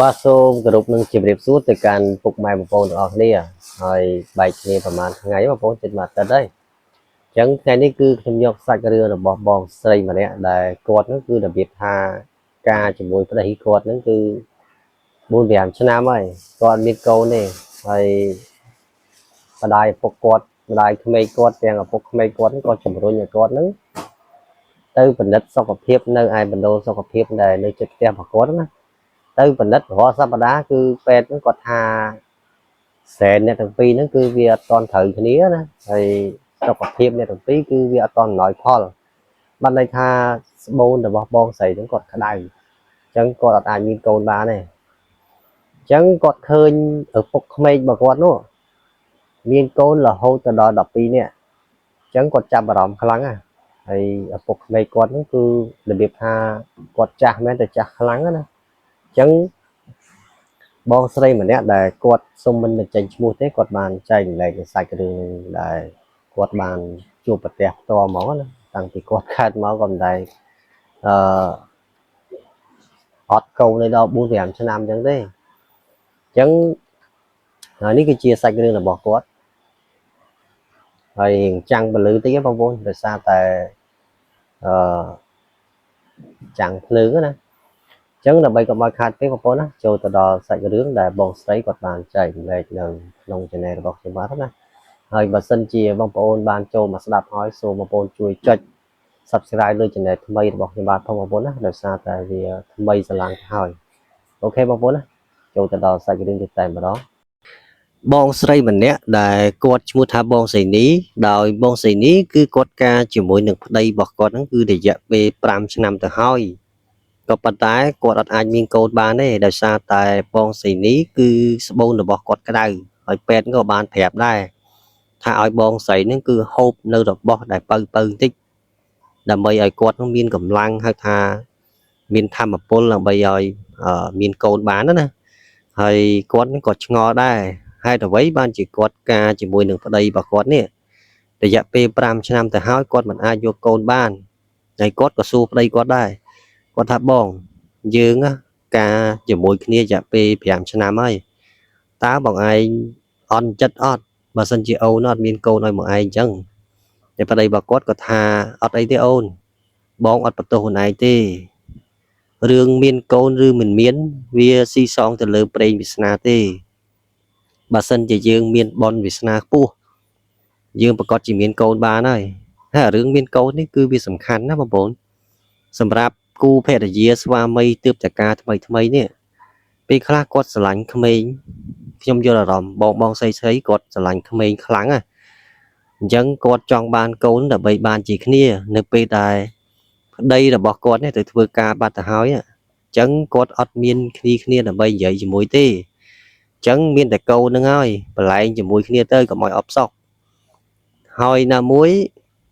បាទសូមគោរពនឹងជម្រាបសួរទៅកាន់ពុកម៉ែបងប្អូនទាំងអស់គ្នាហើយបែកគ្នាប្រហែលថ្ងៃបងប្អូនជិតមួយអាទិត្យហើយអញ្ចឹងថ្ងៃនេះគឺខ្ញុំយកសាច់រឿងរបស់បងស្រីម្នាក់ដែលគាត់នឹងគឺរបៀបថាការជាមួយប្តីគាត់នឹងគឺ4-5ឆ្នាំហើយគាត់មានកូនទេហើយម្ដាយឪពុកគាត់ម្ដាយក្មេកគាត់ទាំងឪពុកក្មេកគាត់ក៏ជំរុញឲ្យគាត់នឹងទៅពិនិត្យសុខភាពនៅឯមណ្ឌលសុខភាពដែលនៅជិតផ្ទះរបស់គាត់ណាទៅពិនិត្យរាល់សប្តាហ៍គឺពេទ្យហ្នឹងគាត់ថាសែនអ្នកទាំងពីរហ្នឹងគឺវាអត់តន់ត្រូវគ្នាណាហើយសុខភាពអ្នកទាំងពីរគឺវាអត់តន់អំណោយផលបានន័យថាស្បូនរបស់បងស្រីហ្នឹងគាត់ក្តៅអញ្ចឹងគាត់អត់អាចមានកូនបានទេអញ្ចឹងគាត់ឃើញឪពុកក្មេករបស់គាត់នោះមានកូនរហូតទៅដល់12នាក់អញ្ចឹងគាត់ចាប់អារម្មណ៍ខ្លាំងណាហើយឪពុកក្មេកគាត់ហ្នឹងគឺរបៀបថាគាត់ចាស់មែនតែចាស់ខ្លាំងណាអញ្ចឹងបងស្រីម្នាក់ដែលគាត់សុំមិនបញ្ចេញឈ្មោះទេគាត់បានចែកម្លែកសាច់រឿងដែលគាត់បានជួបប្រទះផ្ទាល់ហ្មងណាតាំងពីគាត់កើតមកក៏មិនដែរអឺអត់កូននៅដល់4-5ឆ្នាំអញ្ចឹងទេអញ្ចឹងហើយនេះគឺជាសាច់រឿងរបស់គាត់ហើយចាំងពលឺតិចបងប្អូនដោយសារតែអឺចាំងភ្លើងណាអញ្ចឹងដើម្បីកុំឲ្យខាតពេលបងប្អូនណាចូលទៅដល់សាច់រឿងដែលបងស្រីគាត់បានចែកម្លែកនៅក្នុង channel របស់ខ្ញុំបាទណាហើយបើសិនជាបងប្អូនបានចូលមកស្ដាប់ហើយសូមបងប្អូនជួយចុច Subscribe លើ channel ថ្មីរបស់ខ្ញុំបាទផងបងប្អូនណាដោយសារតែវាថ្មីស្រឡាញ់ទៅហើយអូខេបងប្អូនណាចូលទៅដល់សាច់រឿងទៀតតែម្ដងបងស្រីម្នាក់ដែលគាត់ឈ្មោះថាបងសៃនីដោយបងសៃនីគឺគាត់ការជាមួយនឹងប្តីរបស់គាត់ហ្នឹងគឺរយៈពេល5ឆ្នាំទៅហើយក៏ប៉ុន្តែគាត់អត់អាចមានកូនបានទេដោយសារតែបងសៃនីគឺស្បូនរបស់គាត់ក្តៅហើយពេទ្យក៏បានប្រាប់ដែរថាឲ្យបងស្រីហ្នឹងគឺហូបនៅរបស់ដែលបើបន្តិចដើម្បីឲ្យគាត់នឹងមានកម្លាំងហៅថាមានធម៌ពលដើម្បីឲ្យមានកូនបានណាហើយគាត់នឹងក៏ឆ្ងល់ដែរហេតុអ្វីបានជាគាត់ការជាមួយនឹងប្តីរបស់គាត់នេះរយៈពេល5ឆ្នាំទៅហើយគាត់មិនអាចយកកូនបានហើយគាត់ក៏សួរប្តីគាត់ដែរគាត់ថាបងយើងការជាមួយគ្នារយៈពេល5ឆ្នាំហើយតើបងឯងអន់ចិត្តអត់បើសិនជាអូនអត់មានកូនឲ្យមកឯងអញ្ចឹងតែប្តីរបស់គាត់ក៏ថាអត់អីទេអូនបងអត់បន្ទោសខ្លួនឯងទេរឿងមានកូនឬមិនមានវាស៊ីសងទៅលើប្រេងវាសនាទេបើសិនជាយើងមានបុណ្យវាសនាខ្ពស់យើងប្រកាសជាមានកូនបានហើយហើយរឿងមានកូននេះគឺវាសំខាន់ណាបងប្អូនសម្រាប់គូភរិយាស្វាមីទើបតែការថ្មីនេះពេលខ្លះគាត់ស្រឡាញ់ក្មេងខ្ញុំយល់អារម្មណ៍បងស្រីគាត់ស្រឡាញ់ក្មេងខ្លាំងណាអញ្ចឹងគាត់ចង់បានកូនដើម្បីបានជាគ្នានៅពេលដែលប្តីរបស់គាត់នេះទៅធ្វើការបាត់ទៅហើយអញ្ចឹងគាត់អត់មានគ្នាដើម្បីនិយាយជាមួយទេអញ្ចឹងមានតែកូននឹងហើយបលែងជាមួយគ្នាទៅកុំឲ្យអបសោកហើយណាមួយ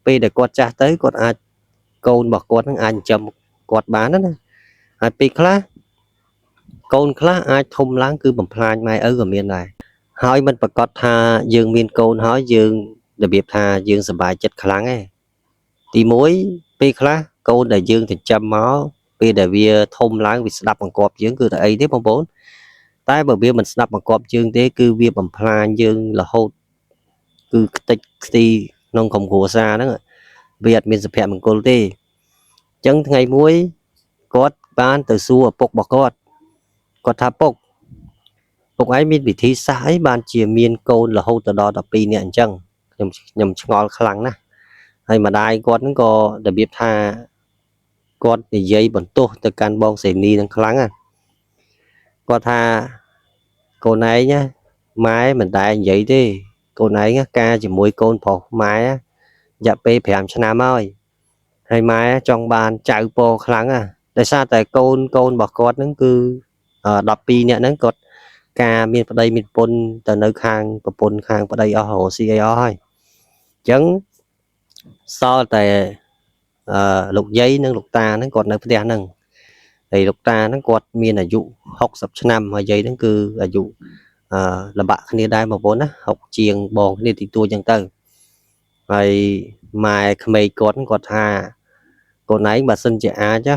ពេលដែលគាត់ចាស់ទៅគាត់អាចកូនរបស់គាត់នឹងអាចចិញ្ចឹមគាត់បានណាហើយពេលខ្លះកូនខ្លះអាចធំឡើងគឺបំផ្លាញម៉ែឪក៏មានដែរហើយមិនប្រកាសថាយើងមានកូនហើយយើងរបៀបថាយើងសប្បាយចិត្តខ្លាំងឯងទី1ពេលខ្លះកូនដែលយើងចិញ្ចឹមមកពេលដែលវាធំឡើងវាស្ដាប់បង្គាប់យើងគឺតែអីទេបងប្អូនតែបើវាមិនស្ដាប់បង្គាប់យើងទេគឺវាបំផ្លាញយើងរហូតគឺខ្ទេចខ្ទីក្នុងក្រុមគ្រួសារហ្នឹងវាអត់មានសុភមង្គលទេអញ្ចឹងថ្ងៃមួយគាត់បានទៅសួរឪពុករបស់គាត់ថាពុកឯងមានវិធីសាស្ត្រអីបានជាមានកូនរហូតទៅដល់12នាក់អញ្ចឹងខ្ញុំឆ្ងល់ខ្លាំងណាស់ហើយម្ដាយគាត់ហ្នឹងក៏របៀបថាគាត់និយាយបន្ទោសទៅកាន់បងសេនីនឹងខ្លាំងណាគាត់ថាកូនឯងណាម៉ែមិនដែលនិយាយទេកូនឯងការជាមួយកូនប្រុសម៉ែរយៈពេល5ឆ្នាំហើយម៉ែចង់បានចៅពរខ្លាំងណាដោយសារតែកូនរបស់គាត់ហ្នឹងគឺ12នាក់ហ្នឹងគាត់ការមានប្តីមានប្រពន្ធទៅនៅខាងប្រពន្ធខាងប្តីអស់រស់ស៊ីអីអស់ហើយអញ្ចឹងសល់តែលោកយាយនិងលោកតាហ្នឹងគាត់នៅផ្ទះហ្នឹងហើយលោកតាហ្នឹងគាត់មានអាយុ60ឆ្នាំហើយយាយហ្នឹងគឺអាយុលំបាក់គ្នាដែរបងប្អូនណា60ជាងបងគ្នាទីទួអញ្ចឹងទៅហើយម៉ែក្មេកគាត់ថាកូនឯងបើសិនជាអាច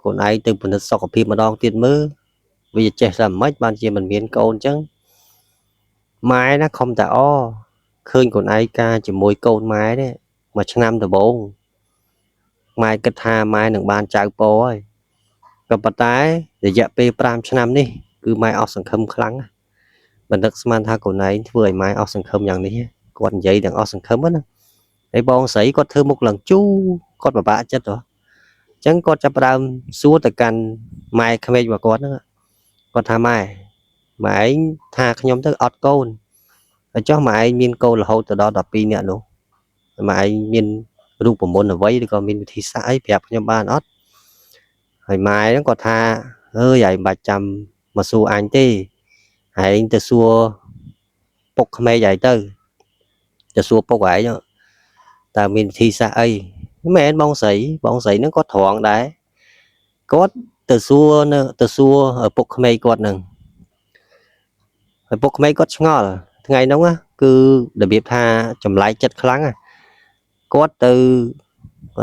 កូនឯងទៅពិនិត្យសុខភាពម្ដងទៀតមើល vì chết là mấy ban chia mình miên côn chứ máy nó không tạo khơi còn ai ca chỉ môi côn máy đấy mà chẳng năm từ bốn mai kết tha mai đừng ban chào po ơi gặp bát tái để dẹp pe pram chẳng năm đi cứ mai ở sân khâm khăng mình được man tha cổ này vừa mai ở sân khâm nhận đi còn vậy đừng ở sân khâm á ấy bon sấy có thơ một lần chú con bà bạ chết rồi chẳng có chấp đam xua từ căn mai khmer và con tha mai mà ấy tha nhóm tới ọt côn ở cho mà ai miên câu là hậu từ đó đọc pin nè luôn mà ai miên rú của môn là vấy thì còn miên thì xã ấy đẹp nhóm ban ọt hồi mai nó có tha ơi vậy 300 mà xua anh tê hãy từ xua bốc khmer vậy tư từ xua bốc vậy đó ta miên thì xã ấy mẹ anh bông sấy nó có thoáng đấy có từ xua ở bốc khmer quạt nè ở bốc khmer có ngon ngày nóng á cứ để biết tha chầm lại chất kháng à có từ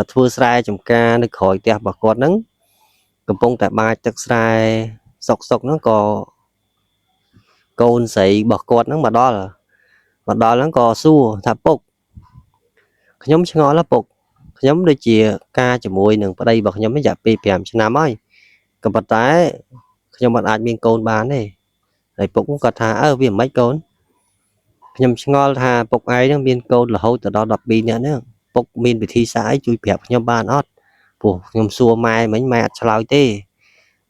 thua sai chầm ca nó khỏi tiệp và con nắng cầm bông tại ba chất sai sọc sọc nó có côn sấy bọc con nó mà đó nó có xua thả bốc nhóm ngon là bốc nhóm đây chia ca chầm mùi nừng ở đây bọc nhóm mới giả pi pèm cho nam ơi cầm bát tái nhóm bạn ai miên côn bán này này cũng có thả ở vì mấy côn nhầm ngon thà bốc ai đang miên côn là hậu từ đó đập pin nữa bốc miên bị thi sái chui bẹp nhóm ban ót phụ nhầm xua mai mấy mẹ sao tê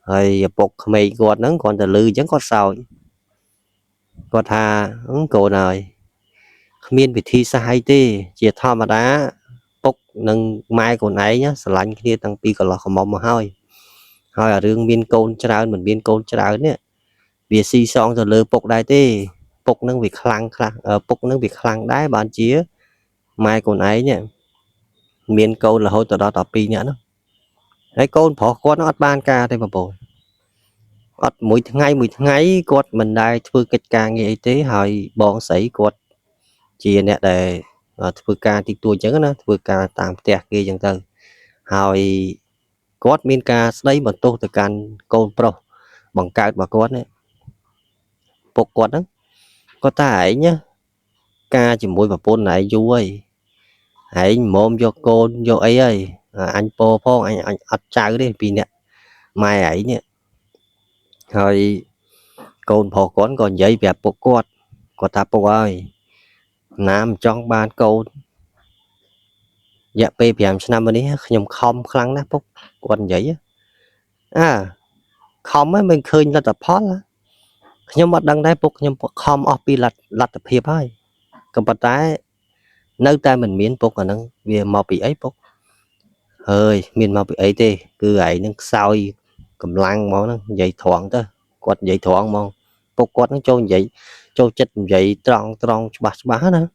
rồi bốc mày gọt nó còn từ lư chẳng có sao có thà ứng cổ này miên bị thi sái tê chỉ thò mà đá bốc nâng mai của nãy nhá sờ lạnh kia tăng pi còn là không mong mà hơi hơi ở đường miên côn trao mình miên côn trao nhé vì si xong rồi lư bốc đại tê bốc nâng việc khăng khăng bốc nâng việc khăng đái bạn chia mai còn ấy nhỉ miền câu là hồi từ đó tập pi nhá nó ấy con phỏ con nó ban ca đây mà bồi mỗi ngày quật mình đây thưa kịch ca nghe y tế hỏi bọn sấy quật chia nè để thưa ca thì tôi chẳng nó thưa ca tạm tẹt kia chẳng từ hỏi quật miền ca đấy mà tôi từ can câu pro bằng cao mà quật đấy phục quật đó có tải nhá ca chỉ mũi và pôn này vui hãy mồm vô côn vô ấy ơi anh po phong anh trai đi vì nè mai ấy nè rồi côn phò con còn dây vẹp bộ quạt có ta po ơi nam trong ban côn dạ pe bèm năm này nhom không khăng nát bốc còn dây không ấy mình khơi là tập phó lá nhưng mà đăng đấy bốc nhưng không ở pi lặt tập hiệp hay còn bắt tay nơi ta mình miễn bốc ở nâng vì màu bị ấy bốc ơi miền màu bị ấy tê cứ ấy nâng sao cầm lăng món nó dậy thoáng tới quạt dậy thoáng mong bốc quạt nó cho vậy cho chất vậy tròn tròn bá nữa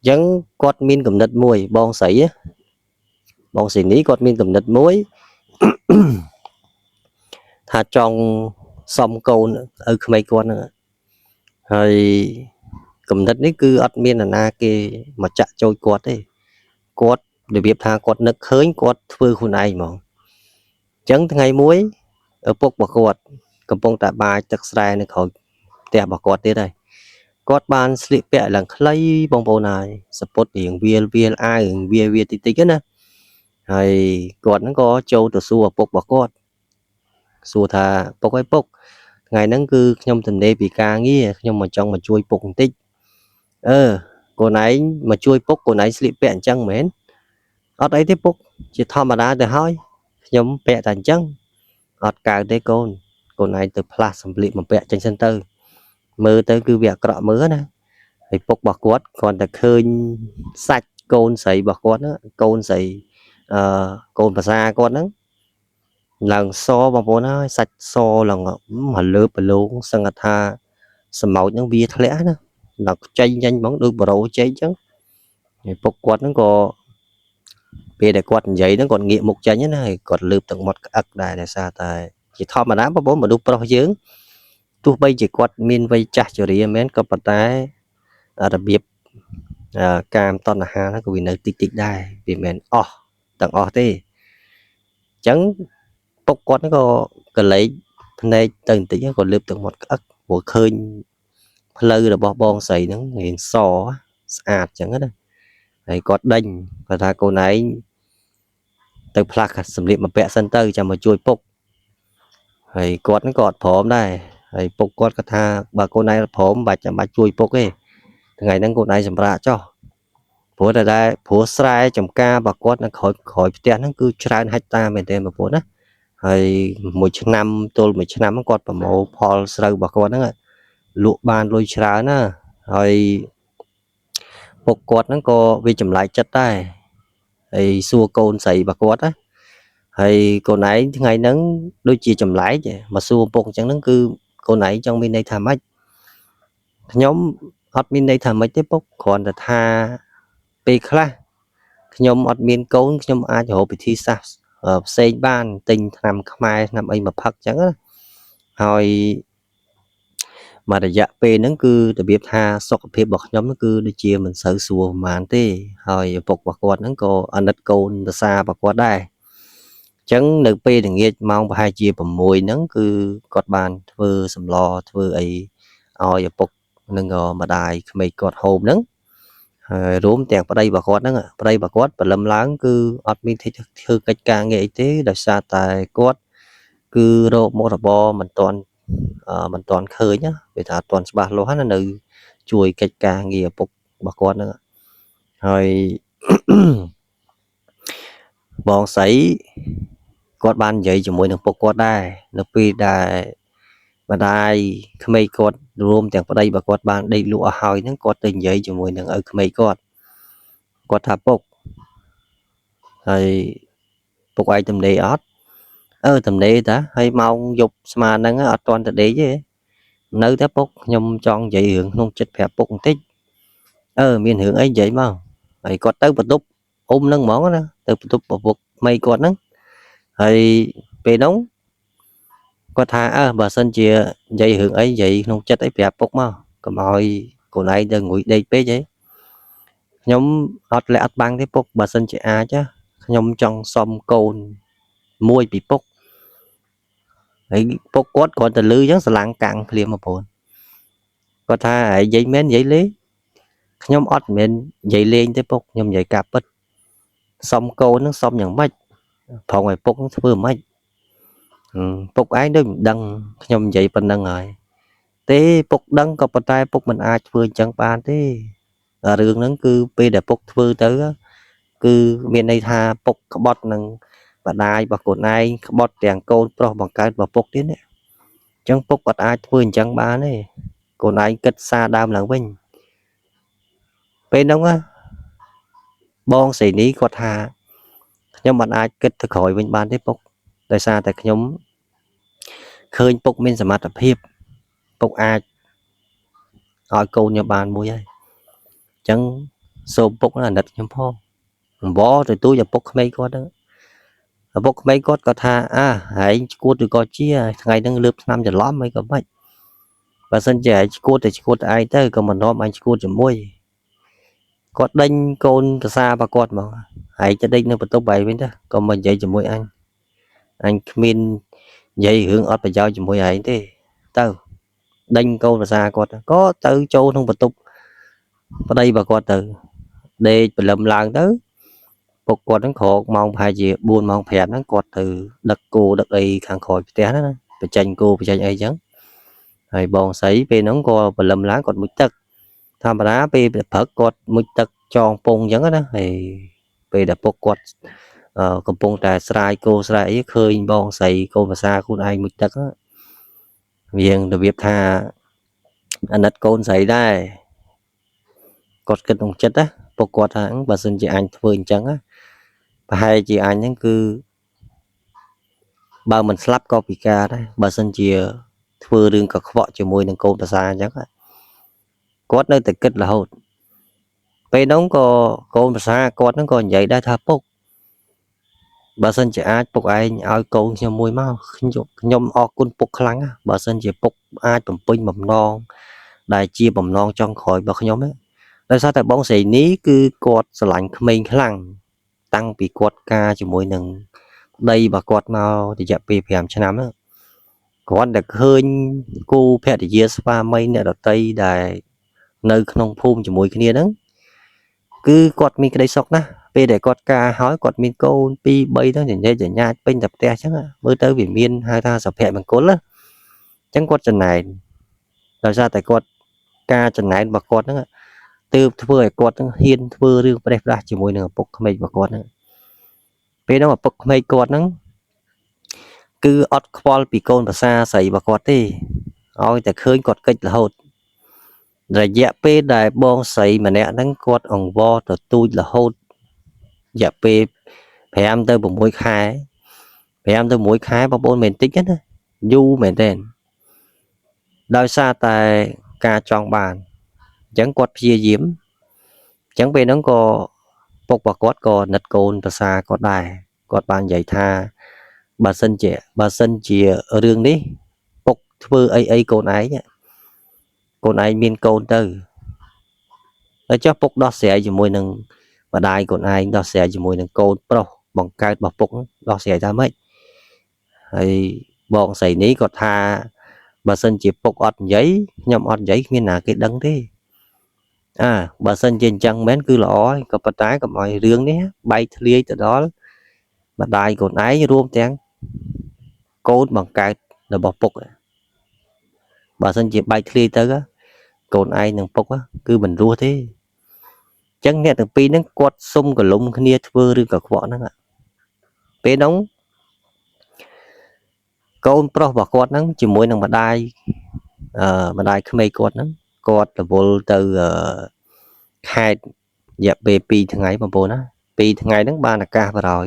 vẫn quạt miên cầm nứt mùi bon sấy á bon sấy ní quạt miên cầm nứt muối thà trong sông câu ở mấy con nữa rồi cầm nứt ní cứ ắt miên là na kia mà chạ trôi quạt ấy quạt để biết thà quạt nứt khơi quạt phơi khu này mà chẳng ngày muối ở bốc bạc quạt cầm bông tại bài chắc sai nó khỏi tè bạc quạt thế đây quạt ban slip bẹ là clay bông bông này support điện viên ai viên tí tí cái nè hay quạt nó có châu từ xua bốc bạc quạt xua thà bốc ấy bốc ngày nắng cứ nhom tình đê bị ca nghĩ nhưng mà trong mà chui bốc tích cô nãy mà chui bốc cô nãy slip bẹ chăng mến ở đấy tiếp bốc chỉ thò mà đá để hỏi nhóm bẹ thành chăng ọt cao tới con này từ plus bị một bẹ trên center mơ tới cứ việc cọ mớ nè thì bốc bạc quất còn ta khơi sạch côn sấy bạc quất á côn sấy côn bà xa con đó lần so bằng bố nó sạch so lần mà lướt bà luôn sang tha sầm màu những bia lẽ đó là chay nhanh bóng được bờ đầu cháy chứ bốc quất nó có bia để quất vậy nó còn nghiệm một cháy này còn lướt tận một ức đại là sao tại chỉ thò mà đá bố mà đục pro dưỡng tu bây chỉ quạt miên vây chặt cho đi mến có bật tay đặc biệt cam toàn là ha nó có bị nơi tích tích đai vì mến tặng thế chẳng bốc quạt nó có cần lấy này từng tí còn lướt từng một ức của khơi lư là bong sấy nó nghiền sò ạt chẳng hết này có đinh và ta cô này từ plak sầm liệp mà bẹ sân tơ cho mà chui bốc hay cọt nó cọt phỏm đây hay bốc cọt cái tha bà cô này phỏm bà chả bà chui bốc ấy ngày nắng cô này chậm ra cho phố là đây phố sai chậm ca bà cọt nó khỏi khỏi tiền nó cứ trái hecta mình tên mà phố đó hay 1 năm tôi 1 năm cọt bà mẫu Paul sâu bà cọt đó lụa bàn lôi trái nữa rồi bốc cọt nó có vì chậm lại chất đây hay xua côn sấy bà cọt á hay cô nãy ngày nắng đôi chia chầm lái chứ mà xua bột chẳng nắng cứ cô nãy trong bên đây tham mấy nhóm admin đây tham mấy tiếp bốc còn là tha pe khla nhóm admin cấu nhóm ai hộ bị thi sao xây ban tình nằm mai nằm ấy mà phật chẳng á rồi mà để dạ pe nó cứ đặc biệt tha sọc pe bọc nhóm nó cứ đi chia mình sợ xua mà anh tê rồi bột bạc quạt nó có anh đất côn xa bạc quạt đây chẳng được pi thì nghe mong hai chia bằng mùi nắng cứ cọt bàn vừa sầm lò vừa ấy oi bọc nâng mà đài mày cọt hồn nắng rúm tẹt vào đây bà cọt nắng vào đây bà cọt và lâm láng cứ admin thì thư cách ca nghệ tế là xa tài cọt cứ rô mô là bo mình toàn khơi nhá vì thà toàn ba lô hết là nữ chuối cách ca nghề bọc bà cọt nữa rồi bọn sấy cọt ban vậy cho mỗi thằng bọc cọt đây nó pi đài mà đài khmei cọt rômទាំងប្តីបើគាត់បានដេកលក់ឲ្យហើយហ្នឹងគាត់ទៅនិយាយជាមួយនឹងឪក្មេងគាត់ថាពុកហើយពុកឯងទំនេរអត់ទំនេរតាហើយម៉ោងយប់ស្មានហ្នឹងអត់ទាន់ទៅដេកទេនៅតែពុកខ្ញុំចង់និយាយរឿងក្នុងចិត្តប្រាប់ពុកបន្តិចមានរឿងអីនិយាយមកហើយគាត់ទៅបន្ទប់អ៊ំហ្នឹងហ្មងណាទៅបន្ទប់ឪពុកក្មេងគាត់ហ្នឹងហើយពេលហ្នឹងគាត់ថាបើសិនជានិយាយរឿងអីនិយាយក្នុងចិត្តអីប្រាប់ពុកមកកុំឲ្យខ្លួនឯងទៅងុយដេកពេកហីខ្ញុំអត់លាក់អត់បាំងទេពុកបើសិនជាអាចខ្ញុំចង់សុំកូនមួយពីពុកហើយពុកគាត់គ្រាន់តែលឺអញ្ចឹងស្រឡាំងកាំងភ្លាមមកបងគាត់ថាហើយនិយាយមែននិយាយលេងខ្ញុំអត់មែននិយាយលេងទេពុកខ្ញុំនិយាយការពិតសុំកូននឹងសុំយ៉ាងម៉េចផងឲ្យពុកធ្វើម៉េចពុកឯងដូចមិនដឹងខ្ញុំនិយាយប៉ុណ្្នឹងហើយទេពុកដឹងក៏ប៉ុន្តែពុកមិនអាចធ្វើអញ្ចឹងបានទេរឿងហ្នឹងគឺពេលដែលពុកធ្វើទៅគឺមានន័យថាពុកក្បត់នឹងម្ដាយរបស់ខ្លួនឯងក្បត់ទាំងកូនប្រុសបង្កើតរបស់ពុកទៀតណាអញ្ចឹងពុកអត់អាចធ្វើអញ្ចឹងបានទេខ្លួនឯងគិតសារដើមឡើងវិញពេលហ្នឹងបងសេនីគាត់ថាខ្ញុំមិនអាចគិតទៅក្រោយវិញបានទេពុកដោយសារតែខ្ញុំឃើញពុកមានសមត្ថភាពពុកអាចឲ្យកូនខ្ញុំបានមួយហើយអញ្ចឹងសូមពុកអាណិតខ្ញុំផងអង្វរទៅទូចឪពុកក្មេងគាត់ហ្នឹងឪពុកក្មេងគាត់ក៏ថាហែងឈួតឬក៏ជាថ្ងៃហ្នឹងលើបឆ្នាំច្រឡំអីក៏មិនបើសិនជាឯងឈួតទៅឈួតឯងទៅក៏មិននាំអញឈួតជាមួយគាត់ដេញកូនប្រសារបស់គាត់មកឯងទៅដេញនៅបន្ទប់ឯងវិញទៅក៏មិននិយាយជាមួយអញគ្មាននិយាយរឿងអត់ប្រយោជន៍ជាមួយឯងទេទៅដេញកូនប្រសាគាត់ក៏ទៅចូលក្នុងបន្ទប់ប្តីរបស់គាត់ទៅដេកព្រលឹមឡើងទៅពុកគាត់ហ្នឹងក្រោកម៉ោងប្រហែលជា4ម៉ោង5ហ្នឹងគាត់ទៅដឹកគោដឹកអីខាងក្រោយផ្ទះណាបញ្ចេញគោបញ្ចេញអីចឹងហើយបងស្រីពេលហ្នឹងក៏ព្រលឹមឡើងគាត់មុជទឹកធម្មតាពេលព្រឹកគាត់មុជទឹកចងពងចឹងណាហើយពេលដែលពុកគាត់កំពុងតែស្រាយគោស្រាយអីឃើញបងស្រីកូនភាសាខ្លួនឯងមុជទឹកវាងរបៀបថាអាណិតកូនស្រីដែរគាត់គិតក្នុងចិត្តណាពុកគាត់ថាបើសិនជាអញធ្វើអញ្ចឹងប្រហែលជាអញហ្នឹងគឺបើមិនស្លាប់ក៏ពិការដែរបើសិនជាធ្វើរឿងកខ្វក់ជាមួយនឹងកូនប្រសាអញ្ចឹងគាត់នៅតែគិតរហូតពេលហ្នឹងក៏កូនប្រសាគាត់ហ្នឹងក៏និយាយដែរថាពុកបើសិនជាអាចពុកឯងឲ្យកូនខ្ញុំមួយមកខ្ញុំអរគុណពុកខ្លាំងបើសិនជាពុកអាចបំពេញបំណងដែលជាបំណងចុងក្រោយរបស់ខ្ញុំដោយសារតែបងស្រីនេះគឺគាត់ស្រឡាញ់ក្មេងខ្លាំងតាំងពីគាត់ការជាមួយនឹងប្តីរបស់គាត់មករយៈពេល5ឆ្នាំ គាត់តែឃើញគូភរិយាស្វាមីអ្នកដតីដែលនៅក្នុងភូមិជាមួយគ្នាហ្នឹងគឺគាត់មានក្តីសុខណាស់ពេលដែលគាត់ការហើយគាត់មានកូន2 3ទៅញញែកញញ៉ាចពេញតែផ្ទះអញ្ចឹងមើលទៅវាមានហៅថាសុភមង្គលណាអញ្ចឹងគាត់ចំណែនដោយសារតែគាត់ការចំណែនរបស់គាត់ហ្នឹងទើបធ្វើឲ្យគាត់ហ្នឹងហ៊ានធ្វើរឿងប្រេះផ្ដាស់ជាមួយនឹងឪពុកក្មេករបស់គាត់ហ្នឹងពេលហ្នឹងឪពុកក្មេកគាត់ហ្នឹងគឺអត់ខ្វល់ពីកូនប្រសាស្រីរបស់គាត់ទេឲ្យតែឃើញគាត់កិច្ចរហូតរយៈពេលដែលបងស្រីម្នាក់ហ្នឹងគាត់អង្វរទទូចរហូតរយៈពេល5 ទៅ 6 ខែ5 ទៅ 6 ខែបងប្អូនមិនតិចណាយូរមែនទែនដោយសារតែការចង់បានអញ្ចឹងគាត់ព្យាយាមអញ្ចឹងពេលហ្នឹងក៏ពុករបស់គាត់ក៏ណិតកូនប្រសាគាត់ដែរគាត់បាននិយាយថាបើសិនជារឿងនេះពុកធ្វើអីកូនឯងមានកូនទៅហើយចុះពុកដោះស្រាយជាមួយនឹងម្ដាយកូនឯងដោះស្រាយជាមួយនឹងកូនប្រុសបង្កើតរបស់ពុកដោះស្រាយថាម៉េចហើយបងស្រីនេះគាត់ថាបើសិនជាពុកអត់និយាយខ្ញុំអត់និយាយគ្មានណាគេដឹងទេបើសិនជាអញ្ចឹងមែនគឺល្អហើយក៏ប៉ុន្តែកុំឲ្យរឿងនេះបែកធ្លាយទៅដល់ម្ដាយកូនឯងរួមទាំងកូនបង្កើតរបស់ពុកបើសិនជាបែកធ្លាយទៅកូនឯងនិងពុកគឺមិនរស់ទេអញ្ចឹងអ្នកទាំងពីរហ្នឹងគាត់សុំកលុំគ្នាធ្វើរឿងកខ្វក់ហ្នឹងពេលហ្នឹងកូនប្រុសរបស់គាត់ហ្នឹងជាមួយនឹងម្ដាយក្មេកគាត់ហ្នឹងគាត់រវល់ទៅខេត្តរយៈពេល2 ថ្ងៃបងប្អូនណា2 ថ្ងៃហ្នឹងបានឱកាសបរោយ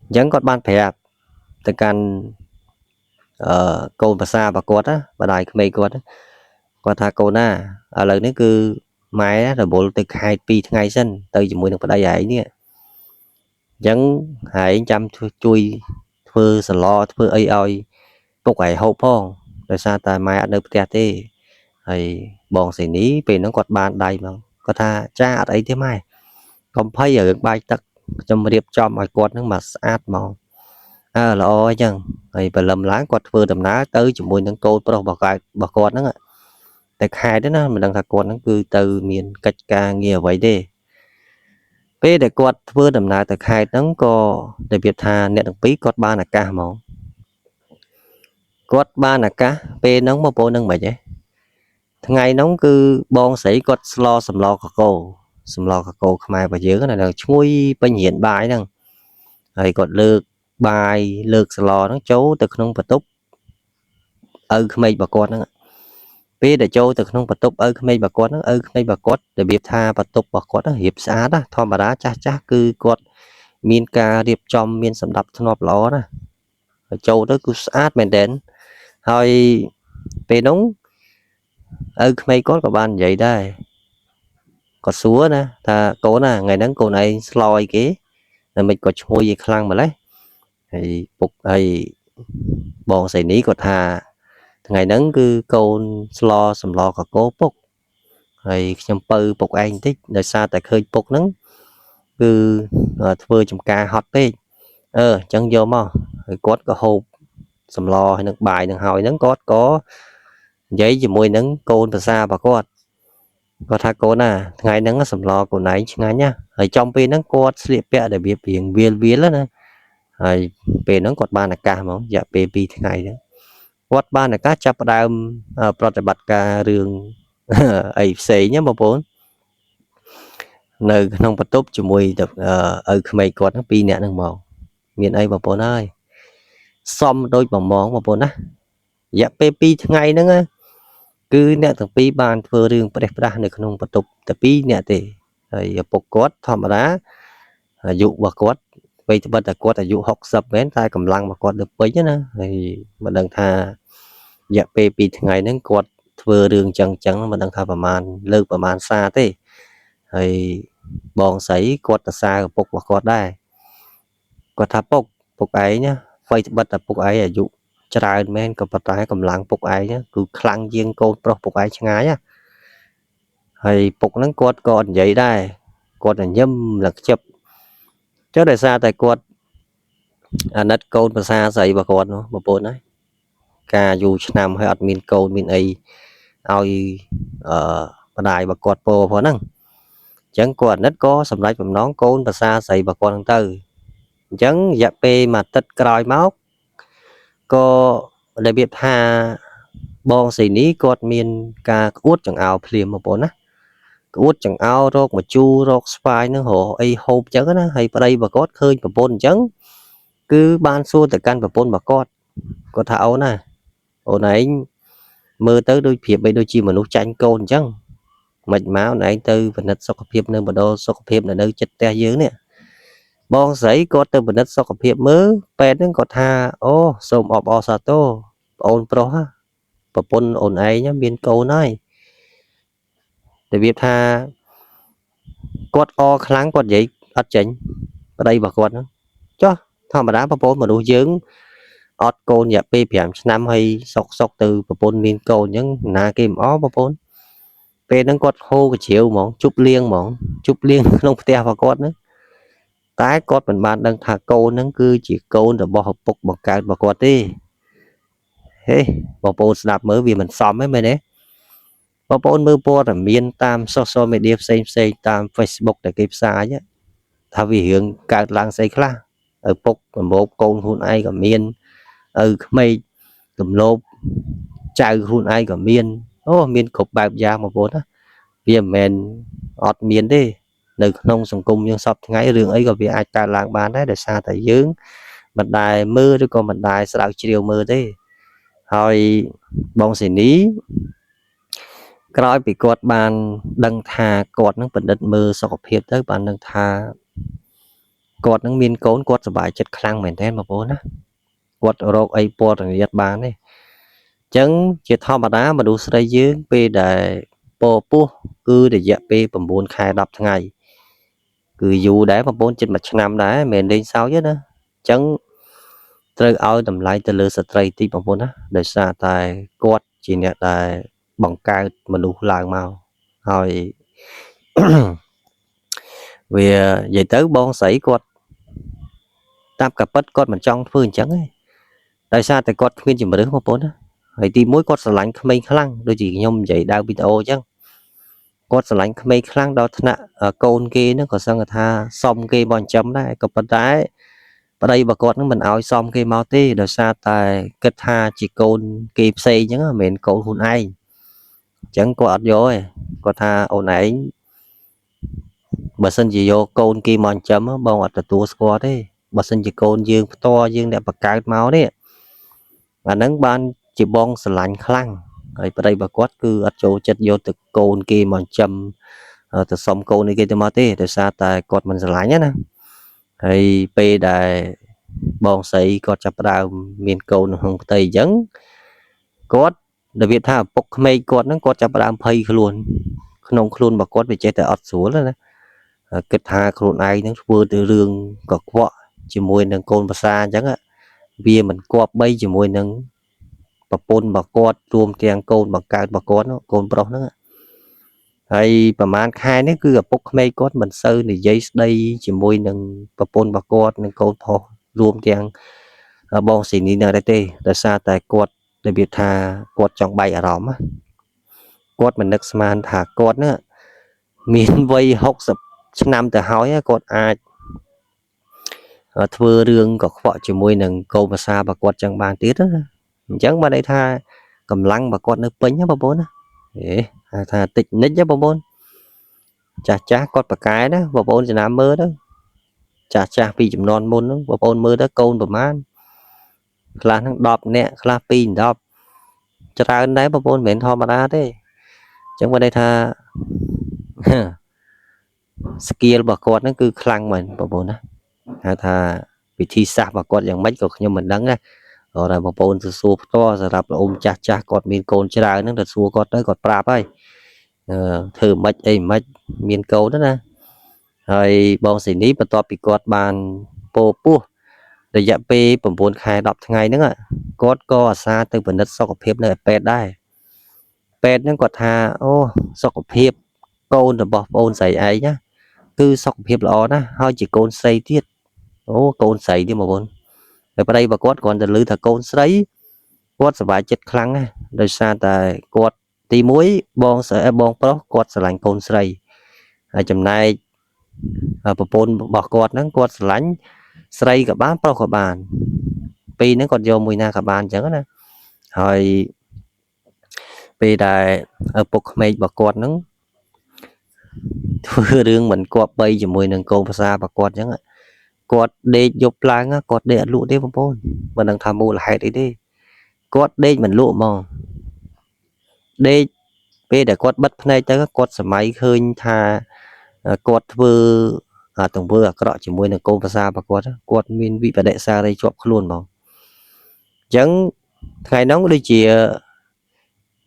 អញ្ចឹងគាត់បានប្រាប់ទៅកាន់កូនប្រសារបស់គាត់ណាម្ដាយក្មេកគាត់ថាកូនណាឥឡូវនេះគឺម៉ែរវល់ទៅខេត្ត2 ថ្ងៃសិនទៅជាមួយនឹងប្តីឯងនេះអញ្ចឹងឯងចាំជួយធ្វើសឡធ្វើអីឲ្យពុកឯងហូបផងដោយសារតែម៉ែអត់នៅផ្ទះទេហើយបងសេនីពេលហ្នឹងគាត់បានដៃមកគាត់ថាចាអត់អីទេម៉ែកុំភ័យរឿងបាយទឹកខ្ញុំរៀបចំឲ្យគាត់ហ្នឹងមកស្អាតមកល្អអញ្ចឹងហើយព្រលឹមឡើងគាត់ធ្វើដំណើរទៅជាមួយនឹងកូនប្រុសរបស់គាត់ហ្នឹងតែខែទេណាមិនដឹងថាគាត់ហ្នឹងគឺទៅមានកិច្ចការងារអ្វីទេពេលដែលគាត់ធ្វើដំណើរទៅខេត្តហ្នឹងក៏របៀបថាអ្នកទាំងពីរគាត់បានឱកាសហ្មងគាត់បានឱកាសពេលហ្នឹងបងប្អូននឹងមិនហ៎ថ្ងៃហ្នឹងគឺបងស្រីគាត់ស្លសម្លកកូខ្មែររបស់យើងណាឈ្ងុយពេញរៀនបាយហ្នឹងហើយគាត់លើកបាយលើកស្លហ្នឹងចូលទៅក្នុងបន្ទប់ឪក្មេករបស់គាត់ហ្នឹងពេលដែលចូលទៅក្នុងបន្ទប់ឪក្មេករបស់គាត់ហ្នឹងឪក្មេករបស់គាត់របៀបថាបន្ទប់របស់គាត់រៀបស្អាតណាធម្មតាចាស់គឺគាត់មានការរៀបចំមានសម្ដាប់ធ្នាប់ល្អណាហើយចូលទៅគឺស្អាតមែនទែនហើយពេលហ្នឹងឪក្មេកគាត់ក៏បាននិយាយដែរគាត់សួរណាថាកូនណាថ្ងៃហ្នឹងកូនឯងស្លោអីគេតែមិនក៏ឈ្ងុយខ្លាំងម្ល៉េះហើយពុកហើយបងស្រីនេះគាត់ថាថ្ងៃហ្នឹងគឺកូនស្លសម្លកកោពុកហើយខ្ញុំពៅពុកឯងបន្តិចដោយសារតែឃើញពុកហ្នឹងគឺធ្វើចំការហត់ពេកអញ្ចឹងយកមកហើយគាត់ក៏ហូបសម្លហើយនឹងបាយនឹងហើយហ្នឹងគាត់ក៏និយាយជាមួយនឹងកូនប្រសារបស់គាត់ថាកូនណាថ្ងៃហ្នឹងសម្លកូនឯងឆ្ងាញ់ណាហើយចំពេលហ្នឹងគាត់ស្លៀកពាក់របៀបរៀងវាលណាហើយពេលហ្នឹងគាត់បានឱកាសហ្មងរយៈពេល2 ថ្ងៃហ្នឹងគាត់បានឱកាសចាប់ផ្ដើមប្រតិបត្តិការរឿងអីផ្សេងណាបងប្អូននៅក្នុងបន្ទប់ជាមួយឪក្មេកគាត់ហ្នឹង2 នាក់ហ្នឹងមកមានអីបងប្អូនហើយសំដូចបំងបងប្អូនណារយៈពេល2 ថ្ងៃហ្នឹងគឺអ្នកទាំងពីរបានធ្វើរឿងប្រេះផ្ដាស់នៅក្នុងបន្ទប់តែ2 នាក់ទេហើយឪពុកគាត់ធម្មតាអាយុរបស់គាត់ពេលត្បិតតែគាត់អាយុ60មែនតែកម្លាំងរបស់គាត់នៅពេញណាហើយមិនដឹងថារយៈពេល2 ថ្ងៃហ្នឹងគាត់ធ្វើរឿងចឹងមិនដឹងថាប្រហែលលើកប្រហែលសារទេហើយបងស្រីគាត់ទៅសារឪពុករបស់គាត់ដែរគាត់ថាពុកឯងណាអ្វីត្បិតតែពុកឯងអាយុច្រើនមែនក៏ប៉ុន្តែកម្លាំងពុកឯងគឺខ្លាំងជាងកូនប្រុសពុកឯងឆ្ងាយណាហើយពុកហ្នឹងគាត់ក៏និយាយដែរគាត់ញញឹមលក្ខចិត្តចុះដោយសារតែគាត់អាណិតកូនប្រសាស្រីរបស់គាត់បងប្អូនណា ca dù năm hay admin câu min ấy ai bà đại bà quạt bồ phó năng chẳng quạt nít có sầm lại bằng nón côn bà xa xây bà quạt từ chẳng dạ pê mà tất còi máu có để biết hà bong xì ní quạt miền ca út chẳng ao phim một bốn á út chẳng ao rốt mà chu rốt spy nó hồ ấy hộp chẳng á hay ở đây bà quạt khơi bà bốn chẳng cứ ban xua từ căn bà bốn bà quạt có thảo nè ồ này mơ tới đôi phiệp bây đôi chi mà nó tranh côn chẳng mạch máu này từ vấn đất sọc phiệp nơi mà đô sọc phiệp là nơi chất te dưới nè bong giấy có từ vấn đất sọc phiệp mớ pe đến có tha ô sôm ọp ọ sa tô ôn pro ha và pôn ôn ấy nhá biên câu nói để biết tha quạt o kháng quạt giấy ắt chỉnh ở đây bà quạt nó cho thằng mà đá bà pôn mà đủ dưỡng ọt côn nhà pi giảm năm hay sọc sọc từ bà pôn biên câu những na kim ó bà pôn pe nó quạt hô cái chiều mỏng chúc liên không te và quạt nữa tái cốt mình ban đang thả câu nó cứ chỉ câu rồi bỏ học bục bỏ cái bỏ quạt đi hey bỏ bồn đạp mới vì mình xóm ấy mày đấy bỏ bồn mưa bò là miên tam social media xem tam Facebook để kịp xa chứ thà vì hướng cả làng xây khla ở bục một con hôn ai cả miên mày cầm lốp chạy hôn ai cả miên ô miên cục bạc da một bốn á vì mình ọt miên đi nơi nông sông cung nhưng sắp ngay đường ấy có vì ai cả làng bán đấy để xa tại dưỡng mặt đài mưa chứ còn mặt đài sẽ đào chiều mưa thế hồi bông xì ní coi bị quạt bàn đăng thà quạt nó vẫn đất mưa sau hiệp tới bàn đăng thà quạt nó miên cốn quạt bài chất khăn mền thêm mà bố á quạt rô ấy po rồi nhật bàn đấy chẳng chỉ thao mà đá mà đủ sợi dưới pe để po pu cứ để dẹp pe bầm buồn khai đập ngày cứ dù để mà bốn trên mặt năm đá mền lên sao chứ đó chẳng tới ao tầm lại từ lừa sợi tí bầm buồn á để xa tại quạt chỉ nè tại bằng cao mà đủ làng màu rồi vì vậy tới bon sấy quạt tam cặp bất quạt mình trong phương trắng ấy tại sao tại quạt khuyên chỉ mà đứa một bốn áហើយទីមួយគាត់ស្រឡាញ់ក្មេងខ្លាំងដូចជាខ្ញុំនិយាយដើមវីដេអូអញ្ចឹងគាត់ស្រឡាញ់ក្មេងខ្លាំងដល់ថ្នាក់កូនគេហ្នឹងក៏សឹងថាសុំគេមកចិញ្ចឹមដែរក៏ប៉ុន្តែប្តីរបស់គាត់ហ្នឹងមិនឲ្យសុំគេមកទេដោយសារតែគិតថាជាកូនគេផ្សេងអញ្ចឹងមិនមែនកូនខ្លួនឯងអញ្ចឹងគាត់អត់យកទេគាត់ថាអូនឯងបើសិនជាយកកូនគេមកចិញ្ចឹមបងអត់ទទួលស្គាល់ទេបើសិនជាកូនយើងផ្ទាល់យើងអ្នកបង្កើតមកនេះអាហ្នឹងបានជាបងស្រឡាញ់ខ្លាំងហើយប្តីរបស់គាត់គឺអត់ចូលចិត្តយកទៅកូនគេមកចិញ្ចឹមទៅសុំកូននេះគេទៅមកទេដោយសារតែគាត់មិនស្រឡាញ់ណាហើយពេលដែលបងស្រីគាត់ចាប់ផ្ដើមមានកូនក្នុងផ្ទៃអញ្ចឹងគាត់របៀបថាឪពុកក្មេងគាត់ហ្នឹងគាត់ចាប់ផ្ដើមភ័យខ្លួនក្នុងខ្លួនរបស់គាត់វាចេះតែអត់ស្រួលណាគិតថាខ្លួនឯងហ្នឹងធ្វើទៅរឿងកខ្វក់ជាមួយនឹងកូនប្រសាអញ្ចឹងវាមិនគប្បីជាមួយនឹងប្រពន្ធរបស់គាត់រួមទាំងកូនបង្កើតរបស់គាត់កូនប្រុសហ្នឹងហើយប្រហែលខែនេះគឺឪពុកក្មេងគាត់មិនសូវនិយាយស្ដីជាមួយនឹងប្រពន្ធរបស់គាត់និងកូនប្រុសរួមទាំងបងស៊ីនីនៅដែរទេដោយសារតែគាត់របៀបថាគាត់ចង់បែកអារម្មណ៍គាត់មិននឹកស្មានថាគាត់ហ្នឹងមានវ័យ60ឆ្នាំទៅហើយគាត់អាចធ្វើរឿងកខ្វក់ជាមួយនឹងកូនប្រសារបស់គាត់ចឹងបានទៀតណាអញ្ចឹងបានន័យថាកម្លាំងរបស់គាត់នៅពេញណាបងប្អូនណាថាតិចនិចណាបងប្អូនចាស់គាត់ប្រកែណាបងប្អូនចំណាំមើលទៅចាស់ពីចំនួនមុនហ្នឹងបងប្អូនមើលទៅកូនប្រមាណខ្លះហ្នឹង10នាក់ខ្លះ2 10ច្រើនដែរបងប្អូនមិនមែនធម្មតាទេអញ្ចឹងបានន័យថា skill របស់គាត់ហ្នឹងគឺខ្លាំងមែនបងប្អូនណាហៅថាវិធីសាស្ត្ររបស់គាត់យ៉ាងម៉េចក៏ខ្ញុំមិនដឹងដែរតែបងប្អូនទៅសួរផ្ទាល់សម្រាប់លោកអ៊ំចាស់គាត់មានកូនច្រើនហ្នឹងទៅសួរគាត់ទៅគាត់ប្រាប់ហើយធ្វើម៉េចអីម៉េចមានកូនណាហើយបងស៊ីនីបន្ទាប់ពីគាត់បានពោពោះរយៈពេល9 ខែ 10 ថ្ងៃហ្នឹងគាត់ក៏អាសាទៅពិនិត្យសុខភាពនៅពេទ្យដែរពេទ្យហ្នឹងគាត់ថាអូសុខភាពកូនរបស់បងអូនស្រីឯងណាគឺសុខភាពល្អណាស់ហើយជាកូនស្រីទៀតអូកូនស្រីទៀតបងប្អូនហើយប្តីរបស់គាត់គ្រាន់តែឮថាកូនស្រី គាត់សប្បាយចិត្តខ្លាំងណាស់ដោយសារតែគាត់ទី1បងប្រុសគាត់ស្រឡាញ់កូនស្រីហើយចំណែកប្រពន្ធរបស់គាត់ហ្នឹងគាត់ស្រឡាញ់ស្រីក៏បានប្រុសក៏បានពីរហ្នឹងគាត់យកមួយណាក៏បានអញ្ចឹងណាហើយពេលដែលឪពុកក្មេករបស់គាត់ហ្នឹងធ្វើរឿងមិនគប្បីជាមួយនឹងកូនប្រសារបស់គាត់អញ្ចឹងគាត់ដេកយប់ឡើងគាត់ដេកអត់លក់ទេបងប្អូនមិនដឹងថាមូលហេតុអីទេគាត់ដេកមិនលក់ហ្មងដេកពេលដែលគាត់បិទភ្នែកទៅគាត់សម័យឃើញថាគាត់ធ្វើទង្វើអាក្រក់ជាមួយនឹងកូនប្រសារបស់គាត់មានវិបដិសារីជាប់ខ្លួនហ្មងអញ្ចឹងថ្ងៃហ្នឹងដូច